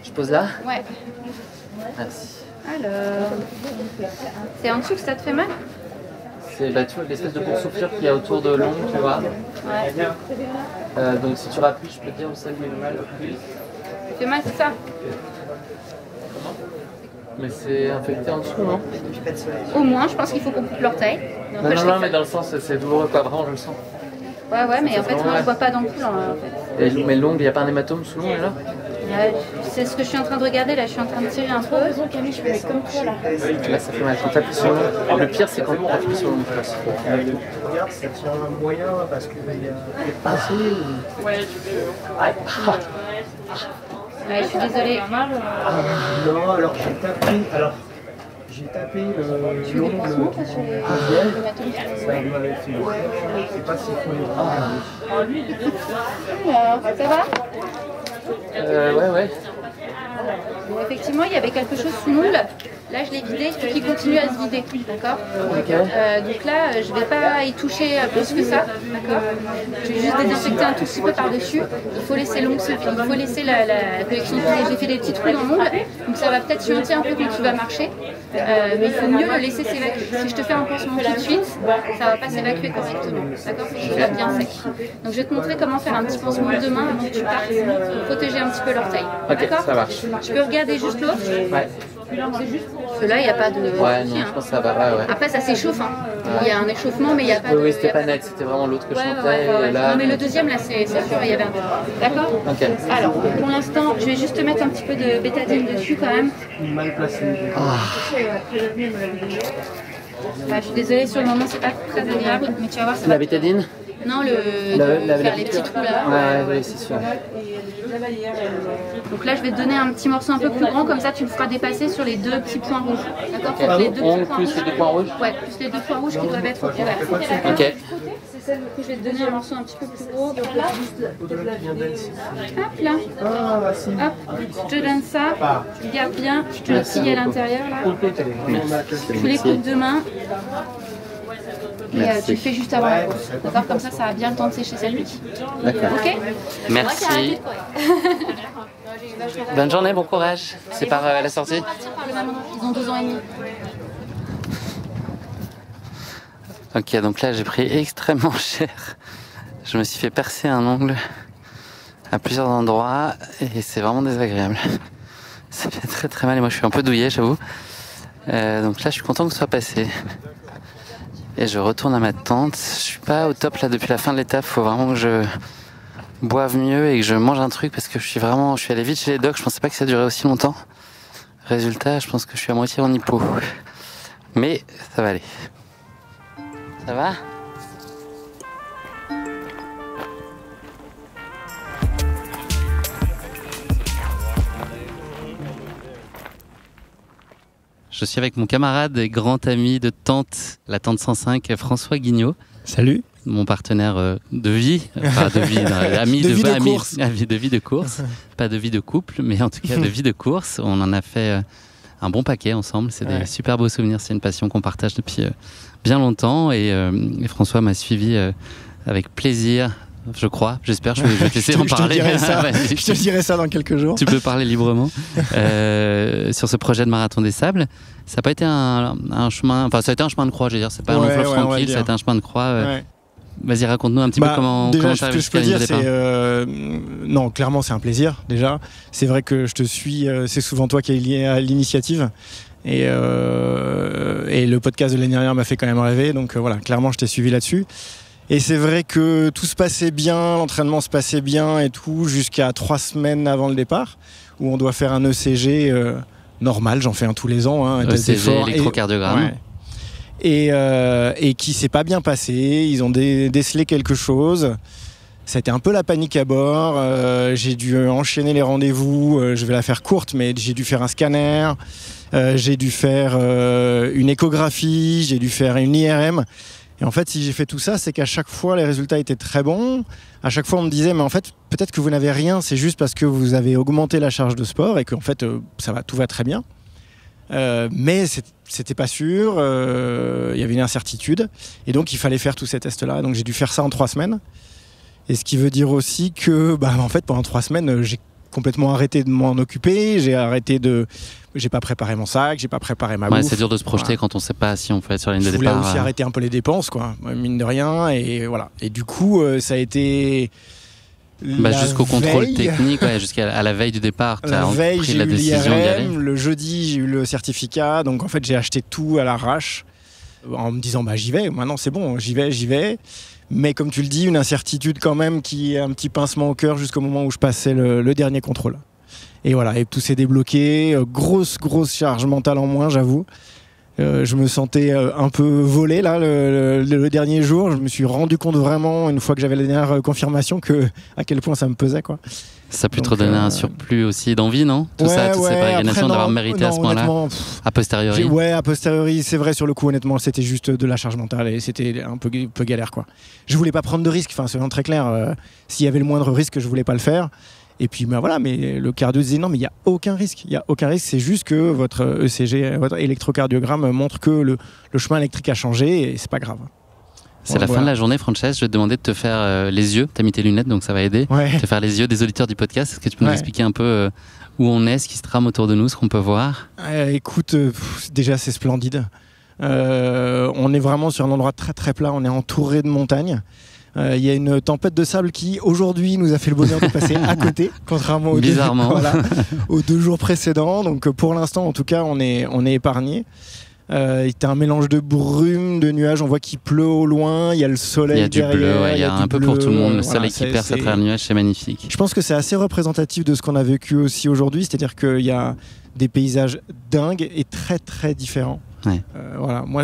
Je pose là? Ouais. Merci. Alors, c'est en dessous que ça te fait mal? C'est tu vois, l'espèce de boursouflure qu'il y a autour de l'ongle, tu vois. Ouais. Donc si tu rappuies, je peux te dire où ça me fait mal le plus. Ça fait mal, c'est ça? Mais c'est infecté en dessous, non? Au moins, je pense qu'il faut qu'on coupe l'orteil. Non, mais dans le sens, c'est douloureux, quoi. Vraiment, je le sens. Ouais, mais en fait, moi, je vois pas d'ampoule, en fait. Mais l'ongle, il n'y a pas un hématome sous l'ongle, là? C'est ce que je suis en train de regarder, là. Je suis en train de tirer un peu. Camille, je fais comme toi, là. Là, ça fait mal quand t'appuies sur l'ongle. Le pire, c'est quand on appuie sur l'ongle. Regarde, ça tient moyen parce qu'il y a passé ou... Ouais, je suis désolée. Non, alors j'ai tapé l'ongle deuxième. Ça m'avait fait mal. Je sais pas si Alors, ça va? Ouais. Bon, effectivement, il y avait quelque chose sous l'ongle. Là, je l'ai vidé, il faut qu'il continue à se vider, d'accord? Donc là, je ne vais pas y toucher plus que ça, d'accord? Je vais juste désinfecter un tout petit peu par-dessus. Il faut laisser l'ongle se vider, il faut laisser la collection. J'ai fait des petits trous dans l'ongle, donc ça va peut-être suinter un peu quand tu vas marcher, mais il faut mieux le laisser s'évacuer. Si je te fais un pansement tout de suite, ça ne va pas s'évacuer correctement, d'accord? Il faut qu'il soit bien sec. Donc je vais te montrer comment faire un petit pansement de main avant que tu partes, pour protéger un petit peu l'orteil, d'accord? Ça marche. Je peux regarder juste l'autre? Ouais. C'est juste ceux-là, il n'y a pas de... Ouais, non, je pense que ça va, ouais. Après, ça s'échauffe, hein. Il y a un échauffement, mais il n'y a pas de... Oui, c'était pas net, c'était vraiment l'autre que je sentais. Là... Non, mais le deuxième, là, c'est sûr, il y avait un peu. D'accord? Ok. Alors, pour l'instant, je vais juste te mettre un petit peu de bétadine dessus, quand même. mal placé. Je suis désolée, sur le moment, c'est pas très agréable, mais tu vas voir, ça va... La bétadine? Non, faire les petits trous, là. Ouais, c'est sûr. Donc là, je vais te donner un petit morceau un peu plus grand, comme ça tu le feras dépasser sur les deux petits points rouges. D'accord? Les deux plus les deux points rouges? Ouais, plus les deux points rouges qui doivent être au couvert. Ok. Du coup, je vais te donner un morceau un petit peu plus gros. Donc là, hop là. Hop, je te donne ça. Tu le gardes bien. Je te le plie à l'intérieur là. Tu les coupes de main. Et tu le fais juste avant la pause. D'accord? Comme ça, ça a bien le temps de sécher sa nuit. D'accord. Ok? Merci. Bonne journée, bon courage. C'est par la sortie? Ils ont 2 ans et demi. Ok, donc là j'ai pris extrêmement cher. Je me suis fait percer un ongle à plusieurs endroits et c'est vraiment désagréable. Ça fait très très mal et moi je suis un peu douillet, j'avoue. Donc là je suis content que ce soit passé. Et je retourne à ma tente. Je suis pas au top là depuis la fin de l'étape. Faut vraiment que je boive mieux et que je mange un truc parce que je suis allé vite chez les docs. Je pensais pas que ça durait aussi longtemps. Résultat, je pense que je suis à moitié en hypo. Mais ça va aller. Ça va? Je suis avec mon camarade et grand ami de tente, la tente 105, François Guignot. Salut. Mon partenaire de vie, enfin de vie, ami de vie de course, pas de vie de couple, mais en tout cas de vie de course. On en a fait un bon paquet ensemble, c'est des super beaux souvenirs, c'est une passion qu'on partage depuis bien longtemps et François m'a suivi avec plaisir. Je crois, j'espère, je vais te laisser en parler. Je te dirai ça dans quelques jours. Tu peux parler librement sur ce projet de Marathon des Sables. Ça n'a pas été un chemin, enfin ça a été un chemin de croix, je veux dire, c'est pas un long fleuve tranquille, ça a été un chemin de croix Vas-y, raconte-nous un petit peu comment déjà, t'arrives ce que je peux dire, jusqu'à la ligne de c'est non, clairement, c'est un plaisir. Déjà, c'est vrai que je te suis. C'est souvent toi qui es lié à l'initiative. Et le podcast de l'année dernière m'a fait quand même rêver. Donc voilà, clairement, je t'ai suivi là-dessus. Et c'est vrai que tout se passait bien, l'entraînement se passait bien et tout, jusqu'à 3 semaines avant le départ, où on doit faire un ECG normal. J'en fais un tous les ans. ECG, électrocardiogramme. Et qui s'est pas bien passé. Ils ont décelé quelque chose. Ça a été un peu la panique à bord. J'ai dû enchaîner les rendez-vous. Je vais la faire courte, mais j'ai dû faire un scanner. J'ai dû faire une échographie. J'ai dû faire une IRM. Et en fait, si j'ai fait tout ça, c'est qu'à chaque fois, les résultats étaient très bons. À chaque fois, on me disait, mais en fait, peut-être que vous n'avez rien. C'est juste parce que vous avez augmenté la charge de sport et qu'en fait, tout va très bien. Mais c'était pas sûr. Il y avait une incertitude. Et donc, il fallait faire tous ces tests-là. Donc, j'ai dû faire ça en 3 semaines. Et ce qui veut dire aussi que, en fait, pendant 3 semaines, j'ai complètement arrêté de m'en occuper. J'ai pas préparé mon sac, j'ai pas préparé ma bouffe. C'est dur de se projeter quand on sait pas si on peut être sur la ligne de départ. Je voulais aussi arrêter un peu les dépenses, quoi, mine de rien. Et voilà. Et du coup, ça a été. Jusqu'au contrôle technique, jusqu'à la veille du départ, tu as pris la décision d'y aller. Le jeudi, j'ai eu le certificat. Donc en fait, j'ai acheté tout à l'arrache en me disant j'y vais. Maintenant, c'est bon, j'y vais. Mais comme tu le dis, une incertitude quand même qui est un petit pincement au cœur jusqu'au moment où je passais le dernier contrôle. Et voilà, et tout s'est débloqué. Grosse charge mentale en moins, j'avoue. Je me sentais un peu volé là le dernier jour. Je me suis rendu compte vraiment, une fois que j'avais la dernière confirmation, à quel point ça me pesait, quoi. Ça a pu te redonner un surplus aussi d'envie, non? Toutes ces pérégrinations, d'avoir mérité à ce point-là, a posteriori. A posteriori, c'est vrai, sur le coup, honnêtement, c'était juste de la charge mentale et c'était un peu galère, quoi. Je voulais pas prendre de risques, c'est vraiment très clair. S'il y avait le moindre risque, je voulais pas le faire. Et puis mais le cardio disait non, mais il n'y a aucun risque. C'est juste que votre ECG, votre électrocardiogramme montre que le chemin électrique a changé et c'est pas grave. C'est la fin de la journée, Francesc. Je vais te demander de te faire les yeux. Tu as mis tes lunettes, donc ça va aider. Te faire les yeux des auditeurs du podcast. Est-ce que tu peux nous expliquer un peu où on est, ce qui se trame autour de nous, ce qu'on peut voir? Écoute, déjà c'est splendide. On est vraiment sur un endroit très très plat. On est entouré de montagnes. Il y a une tempête de sable qui aujourd'hui nous a fait le bonheur de passer à côté, contrairement aux 2 jours précédents. Donc pour l'instant, en tout cas, on est épargné. Il y a un mélange de brume, de nuages. On voit qu'il pleut au loin. Il y a le soleil derrière. Il y a du bleu. Il y a un peu pour tout le monde. Le soleil qui perce à travers le nuage, c'est magnifique. Je pense que c'est assez représentatif de ce qu'on a vécu aussi aujourd'hui. C'est-à-dire qu'il y a des paysages dingues et très très différents.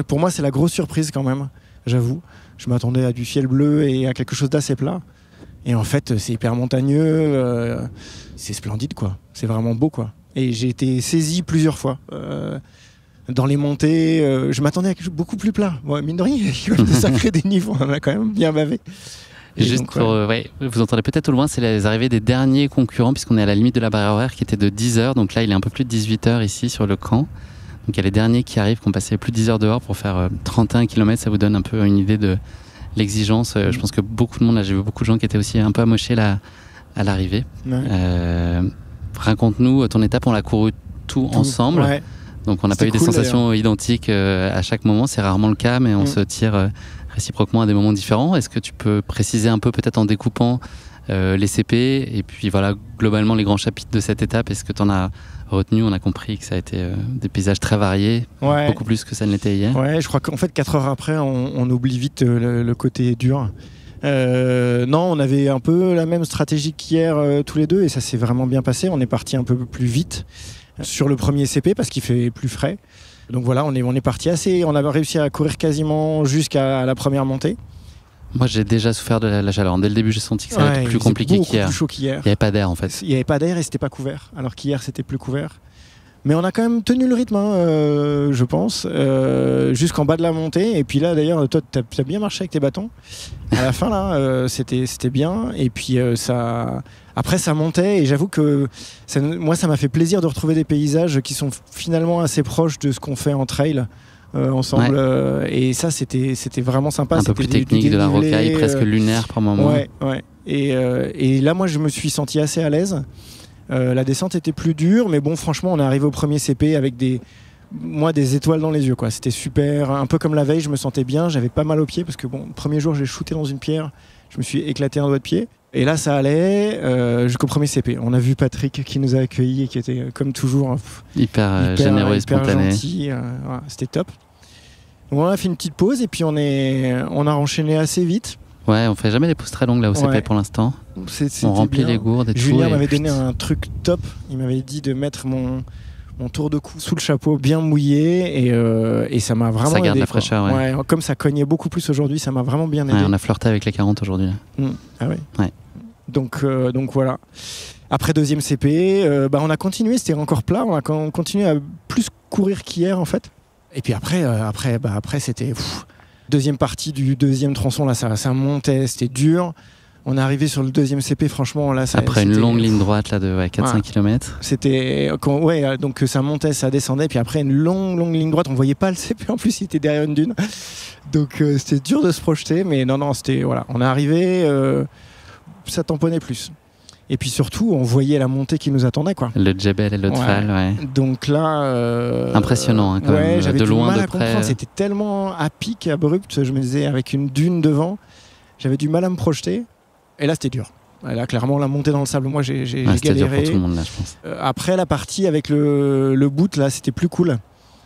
Pour moi, c'est la grosse surprise quand même. J'avoue. Je m'attendais à du ciel bleu et à quelque chose d'assez plat. Et en fait, c'est hyper montagneux. C'est splendide, quoi. C'est vraiment beau, quoi. Et j'ai été saisi plusieurs fois. Dans les montées, je m'attendais à quelque chose beaucoup plus plat. Mine de rien, il y a de sacrés déniveaux. On a quand même bien bavé. Vous entendez peut-être au loin, c'est les arrivées des derniers concurrents, puisqu'on est à la limite de la barrière horaire qui était de 10h. Donc là, il est un peu plus de 18h ici sur le camp. Donc il y a les derniers qui arrivent, qui ont passé plus de 10 heures dehors pour faire 31 km. Ça vous donne un peu une idée de l'exigence. Je pense que beaucoup de monde, là, j'ai vu beaucoup de gens qui étaient aussi un peu amochés à l'arrivée. Raconte-nous ton étape, on l'a couru tout ensemble. Donc on n'a pas eu des sensations identiques à chaque moment. C'est rarement le cas, mais on se tire réciproquement à des moments différents. Est-ce que tu peux préciser un peu, peut-être en découpant les CP et puis globalement les grands chapitres de cette étape? Est-ce que tu en as retenu? On a compris que ça a été des paysages très variés, beaucoup plus que ça ne l'était hier. Je crois qu'en fait 4 heures après on oublie vite le côté dur. Non, on avait un peu la même stratégie qu'hier tous les deux et ça s'est vraiment bien passé. On est parti un peu plus vite sur le premier CP parce qu'il fait plus frais. Donc voilà, on est parti on a réussi à courir quasiment jusqu'à la première montée. Moi, j'ai déjà souffert de la chaleur. Dès le début, j'ai senti que ça allait être plus compliqué qu'hier. Plus chaud qu'hier. Il n'y avait pas d'air, en fait. Il n'y avait pas d'air et c'était pas couvert. Alors qu'hier, c'était plus couvert. Mais on a quand même tenu le rythme, je pense, jusqu'en bas de la montée. Et puis là, d'ailleurs, toi, tu as bien marché avec tes bâtons. À la fin, là, c'était bien. Et puis, après, ça montait. Et j'avoue que moi, ça m'a fait plaisir de retrouver des paysages qui sont finalement assez proches de ce qu'on fait en trail. Ensemble et ça c'était vraiment sympa. Un peu plus technique, de la rocaille, presque lunaire par moment. Et là moi je me suis senti assez à l'aise. La descente était plus dure, mais bon franchement on est arrivé au premier CP avec des moi, des étoiles dans les yeux, quoi. C'était super. Un peu comme la veille, je me sentais bien. J'avais pas mal aux pieds parce que, bon, le premier jour, j'ai shooté dans une pierre. Je me suis éclaté un doigt de pied. Et là, ça allait jusqu'au premier CP. On a vu Patrick qui nous a accueillis et qui était, comme toujours, hyper généreux et spontané. Gentil. Voilà, c'était top. Donc, on a fait une petite pause et puis on a enchaîné assez vite. Ouais, on fait jamais des pauses très longues là au CP pour l'instant. On remplit les gourdes et tout. Julien m'avait donné un truc top. Il m'avait dit de mettre mon tour de cou sous le chapeau bien mouillé et ça m'a vraiment aidé. Ça garde la fraîcheur, ouais. Comme ça cognait beaucoup plus aujourd'hui, ça m'a vraiment bien aidé. Ouais, on a flirté avec les 40 aujourd'hui. Ah ouais. Ouais. Donc voilà. Après deuxième CP, on a continué, c'était encore plat. On a continué à plus courir qu'hier en fait. Et puis après c'était deuxième partie du deuxième tronçon là, ça montait, c'était dur. On est arrivé sur le deuxième CP, franchement là. Après une longue ligne droite là de 4-5 km. C'était donc ça montait, ça descendait, puis après une longue ligne droite, on voyait pas le CP en plus, il était derrière une dune. Donc c'était dur de se projeter, mais non c'était voilà, on est arrivé, ça tamponnait plus. Et puis surtout, on voyait la montée qui nous attendait, quoi. Le Djebel et le Tfal, ouais. Donc là... impressionnant, hein, quand même. J'avais de du loin, mal de à près. comprendre. C'était tellement à pic, abrupt. Je me disais, avec une dune devant, j'avais du mal à me projeter. Et là, c'était dur. Là, clairement, la montée dans le sable, moi, j'ai galéré. C'était dur pour tout le monde, là, je pense. Après, la partie avec le boot, là, c'était plus cool.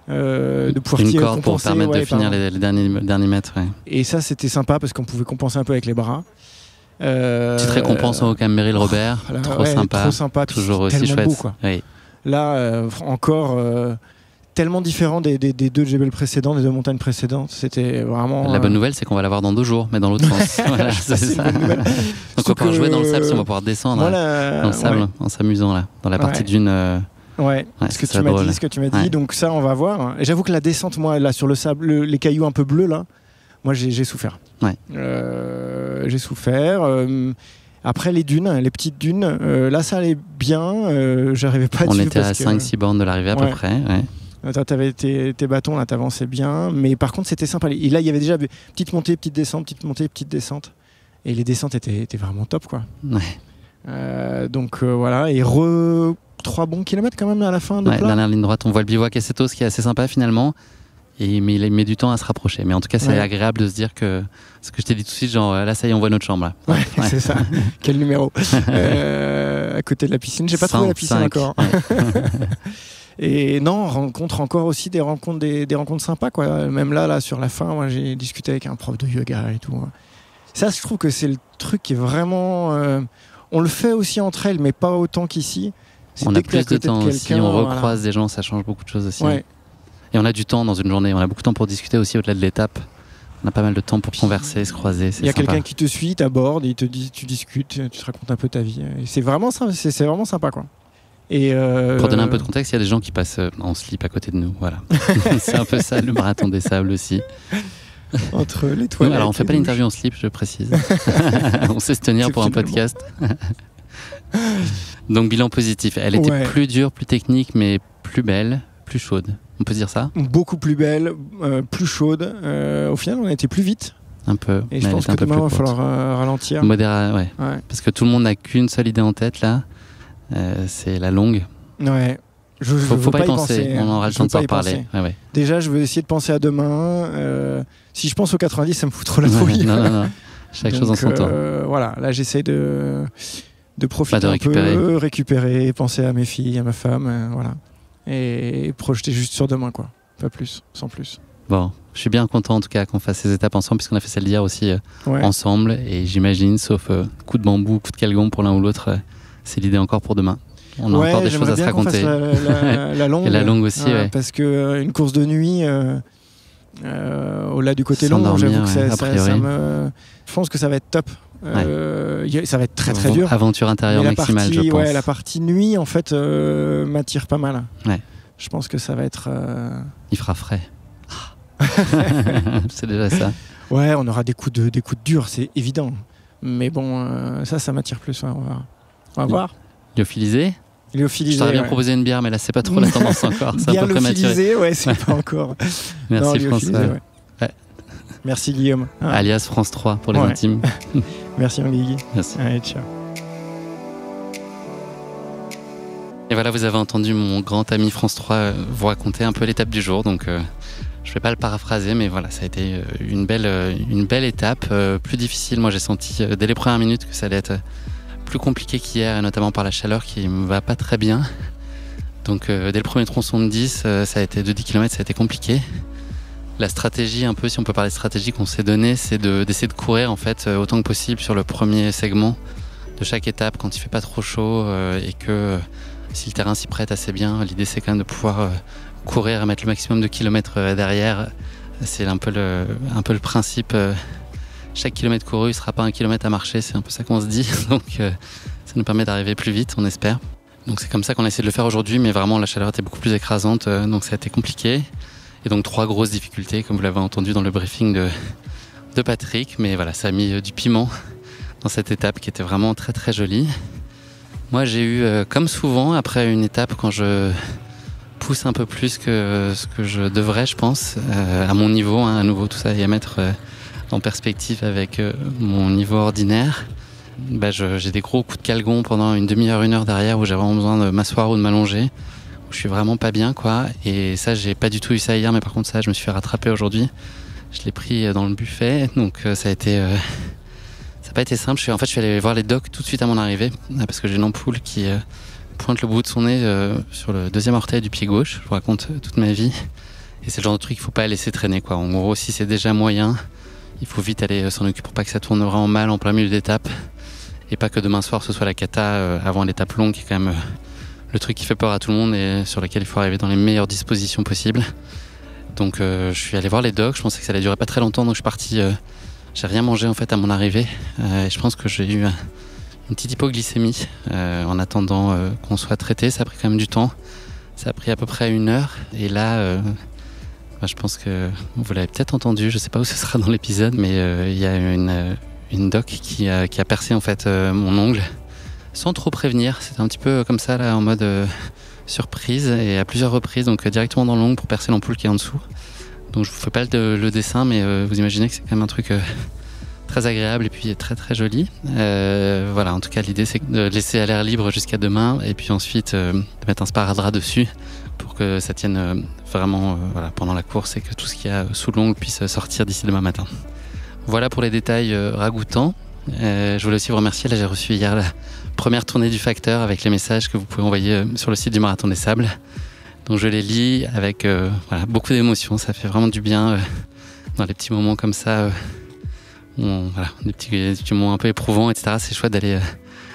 De pouvoir une corde pour permettre de finir les derniers mètres, ouais. Et ça, c'était sympa, parce qu'on pouvait compenser un peu avec les bras. Petite récompense au Camp Meryl Robert, trop sympa, toujours aussi chouette. Beau, quoi. Oui. Là, encore tellement différent des deux Djebel précédents, des deux montagnes précédentes. C'était vraiment. La bonne nouvelle, c'est qu'on va l'avoir dans 2 jours, mais dans l'autre sens. Voilà, c'est ça. Donc on va pouvoir jouer dans le sable, on va pouvoir descendre dans le sable en s'amusant là, dans la partie d'une. Ce que tu m'as dit. Donc ça, on va voir. Et j'avoue que la descente, moi, là sur le sable, les cailloux un peu bleus là. Moi, j'ai souffert. Ouais. J'ai souffert. Après, les dunes, les petites dunes, là, ça allait bien. J'arrivais pas à On était à 5-6 bornes de l'arrivée à peu près. Ouais. Toi, t'avais tes bâtons, là, t'avançais bien. Mais par contre, c'était sympa. Et là, il y avait déjà petite montée, petite descente, petite montée, petite descente. Et les descentes étaient vraiment top, quoi. Ouais. Donc, voilà. Et 3 bons kilomètres quand même à la fin de plat. Dernière ligne droite, on voit le bivouac Essetos qui est assez sympa finalement. Mais il met du temps à se rapprocher. Mais en tout cas, c'est agréable de se dire que ce que je t'ai dit tout de suite, genre là, ça y est, on voit notre chambre. Là. Ouais. C'est ça. Quel numéro à côté de la piscine. J'ai pas trouvé la piscine encore. Et non, on rencontre encore aussi des rencontres sympas, quoi. Même là, sur la fin, moi, j'ai discuté avec un prof de yoga et tout. Ça, je trouve que c'est le truc qui est vraiment. On le fait aussi entre elles, mais pas autant qu'ici. On a plus de temps aussi. On recroise des gens, ça change beaucoup de choses aussi. Ouais. Et on a du temps dans une journée, on a beaucoup de temps pour discuter aussi au-delà de l'étape. On a pas mal de temps pour converser, se croiser. Il y a quelqu'un qui te suit, t'aborde, il te dit, tu discutes, tu te racontes un peu ta vie. Et c'est vraiment sympa, quoi. Et pour donner un peu de contexte, il y a des gens qui passent en slip à côté de nous. Voilà. C'est un peu ça le marathon des sables aussi. Entre les toilettes. Alors on fait pas l'interview en slip, je précise. On sait se tenir pour un podcast. Donc bilan positif. Elle était plus dure, plus technique, mais plus belle, plus chaude. On peut dire ça ? Beaucoup plus belle, plus chaude. Au final, on a été plus vite. Un peu. Et je pense que demain, il va falloir ralentir. Ouais. Parce que tout le monde n'a qu'une seule idée en tête, là. C'est la longue. Ouais. Faut pas y penser. On aura le temps de s'en reparler. Ouais. Déjà, je veux essayer de penser à demain. Si je pense aux 90, ça me fout trop la fouille. Non. Chaque chose en son temps. Voilà. Là, j'essaie de profiter un peu, récupérer, penser à mes filles, à ma femme. Voilà. Et projeter juste sur demain, quoi. Pas plus, sans plus. Bon, je suis bien content en tout cas qu'on fasse ces étapes ensemble, puisqu'on a fait celle d'hier aussi ensemble. Et j'imagine, sauf coup de bambou, coup de calgon pour l'un ou l'autre, c'est l'idée encore pour demain. On a encore des choses à se raconter. La longue, et la longue aussi, parce qu'une course de nuit, au-delà du côté long, j'avoue que ça me... Je pense que ça va être top. Ça va être très très dur. Aventure intérieure maximale, je pense. La partie nuit, en fait, m'attire pas mal. Ouais. Je pense que ça va être... Il fera frais. C'est déjà ça. Ouais, on aura des coups de dur, c'est évident. Mais bon, ça m'attire plus. On va voir. Lyophilisé ? Je t'aurais bien proposé une bière, mais là, c'est pas trop la tendance encore. C'est un peu prématuré. Ouais, c'est pas encore. Merci François. Merci Guillaume. Alias France 3 pour les intimes. Merci Guigui. Merci. Allez, ciao. Et voilà, vous avez entendu mon grand ami France 3 vous raconter un peu l'étape du jour. Donc je ne vais pas le paraphraser, mais voilà, ça a été une belle étape. Plus difficile, moi j'ai senti dès les premières minutes que ça allait être plus compliqué qu'hier, et notamment par la chaleur qui me va pas très bien. Donc dès le premier tronçon de 10, ça a été de 10 km, ça a été compliqué. La stratégie, un peu, si on peut parler de stratégie qu'on s'est donnée, c'est d'essayer de courir en fait autant que possible sur le premier segment de chaque étape quand il fait pas trop chaud et que si le terrain s'y prête assez bien. L'idée c'est quand même de pouvoir courir et mettre le maximum de kilomètres derrière. C'est un peu le principe. Chaque kilomètre couru ne sera pas un kilomètre à marcher, c'est un peu ça qu'on se dit. Donc ça nous permet d'arriver plus vite, on espère. Donc c'est comme ça qu'on a essayé de le faire aujourd'hui, mais vraiment la chaleur était beaucoup plus écrasante, donc ça a été compliqué. Et donc 3 grosses difficultés, comme vous l'avez entendu dans le briefing de Patrick. Mais voilà, ça a mis du piment dans cette étape qui était vraiment très très jolie. Moi j'ai eu, comme souvent, après une étape, quand je pousse un peu plus que ce que je devrais, je pense, à mon niveau, à nouveau tout ça et à mettre en perspective avec mon niveau ordinaire, j'ai des gros coups de calgon pendant une demi-heure, 1 heure derrière où j'ai vraiment besoin de m'asseoir ou de m'allonger. Je suis vraiment pas bien, quoi. Et ça, j'ai pas du tout eu ça hier, mais par contre, ça, je me suis fait rattraper aujourd'hui. Je l'ai pris dans le buffet, donc ça n'a pas été simple. Je suis allé voir les docs tout de suite à mon arrivée, parce que j'ai une ampoule qui pointe le bout de son nez sur le 2e orteil du pied gauche. Je vous raconte toute ma vie. Et c'est le genre de truc qu'il faut pas laisser traîner, quoi. En gros, si c'est déjà moyen, il faut vite aller s'en occuper pour pas que ça tourne vraiment mal en plein milieu d'étape. Et pas que demain soir, ce soit la cata avant l'étape longue, qui est quand même le truc qui fait peur à tout le monde et sur lequel il faut arriver dans les meilleures dispositions possibles. Donc je suis allé voir les docs, je pensais que ça allait durer pas très longtemps, donc je suis parti, j'ai rien mangé en fait à mon arrivée. Et je pense que j'ai eu une petite hypoglycémie en attendant qu'on soit traité. Ça a pris quand même du temps, ça a pris à peu près 1 heure. Et là, je pense que vous l'avez peut-être entendu, je sais pas où ce sera dans l'épisode, mais il y a une doc qui a percé en fait mon ongle. Sans trop prévenir, c'était un petit peu comme ça là, en mode surprise et à plusieurs reprises, donc directement dans l'ongle pour percer l'ampoule qui est en dessous. Donc je vous fais pas le dessin, mais vous imaginez que c'est quand même un truc très agréable et puis très très joli. Voilà, en tout cas l'idée c'est de laisser à l'air libre jusqu'à demain et puis ensuite de mettre un sparadrap dessus pour que ça tienne vraiment pendant la course et que tout ce qu'il y a sous l'ongle puisse sortir d'ici demain matin. Voilà pour les détails ragoûtants. Je voulais aussi vous remercier, là j'ai reçu hier la première tournée du facteur avec les messages que vous pouvez envoyer sur le site du Marathon des Sables. Donc je les lis avec beaucoup d'émotion, ça fait vraiment du bien dans les petits moments comme ça, des petits moments un peu éprouvants, etc. C'est chouette d'aller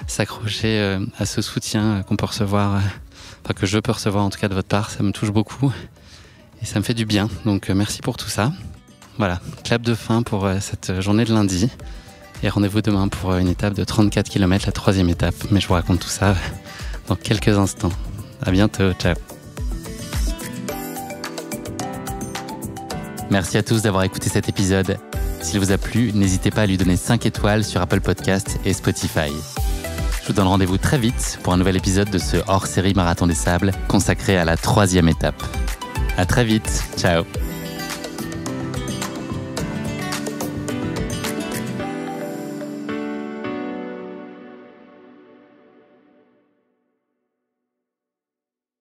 s'accrocher à ce soutien qu'on peut recevoir, que je peux recevoir en tout cas de votre part, ça me touche beaucoup et ça me fait du bien, donc merci pour tout ça. Voilà, clap de fin pour cette journée de lundi. Et rendez-vous demain pour une étape de 34 km, la 3e étape. Mais je vous raconte tout ça dans quelques instants. À bientôt, ciao. Merci à tous d'avoir écouté cet épisode. S'il vous a plu, n'hésitez pas à lui donner 5 étoiles sur Apple Podcasts et Spotify. Je vous donne rendez-vous très vite pour un nouvel épisode de ce hors-série Marathon des Sables consacré à la 3e étape. À très vite, ciao.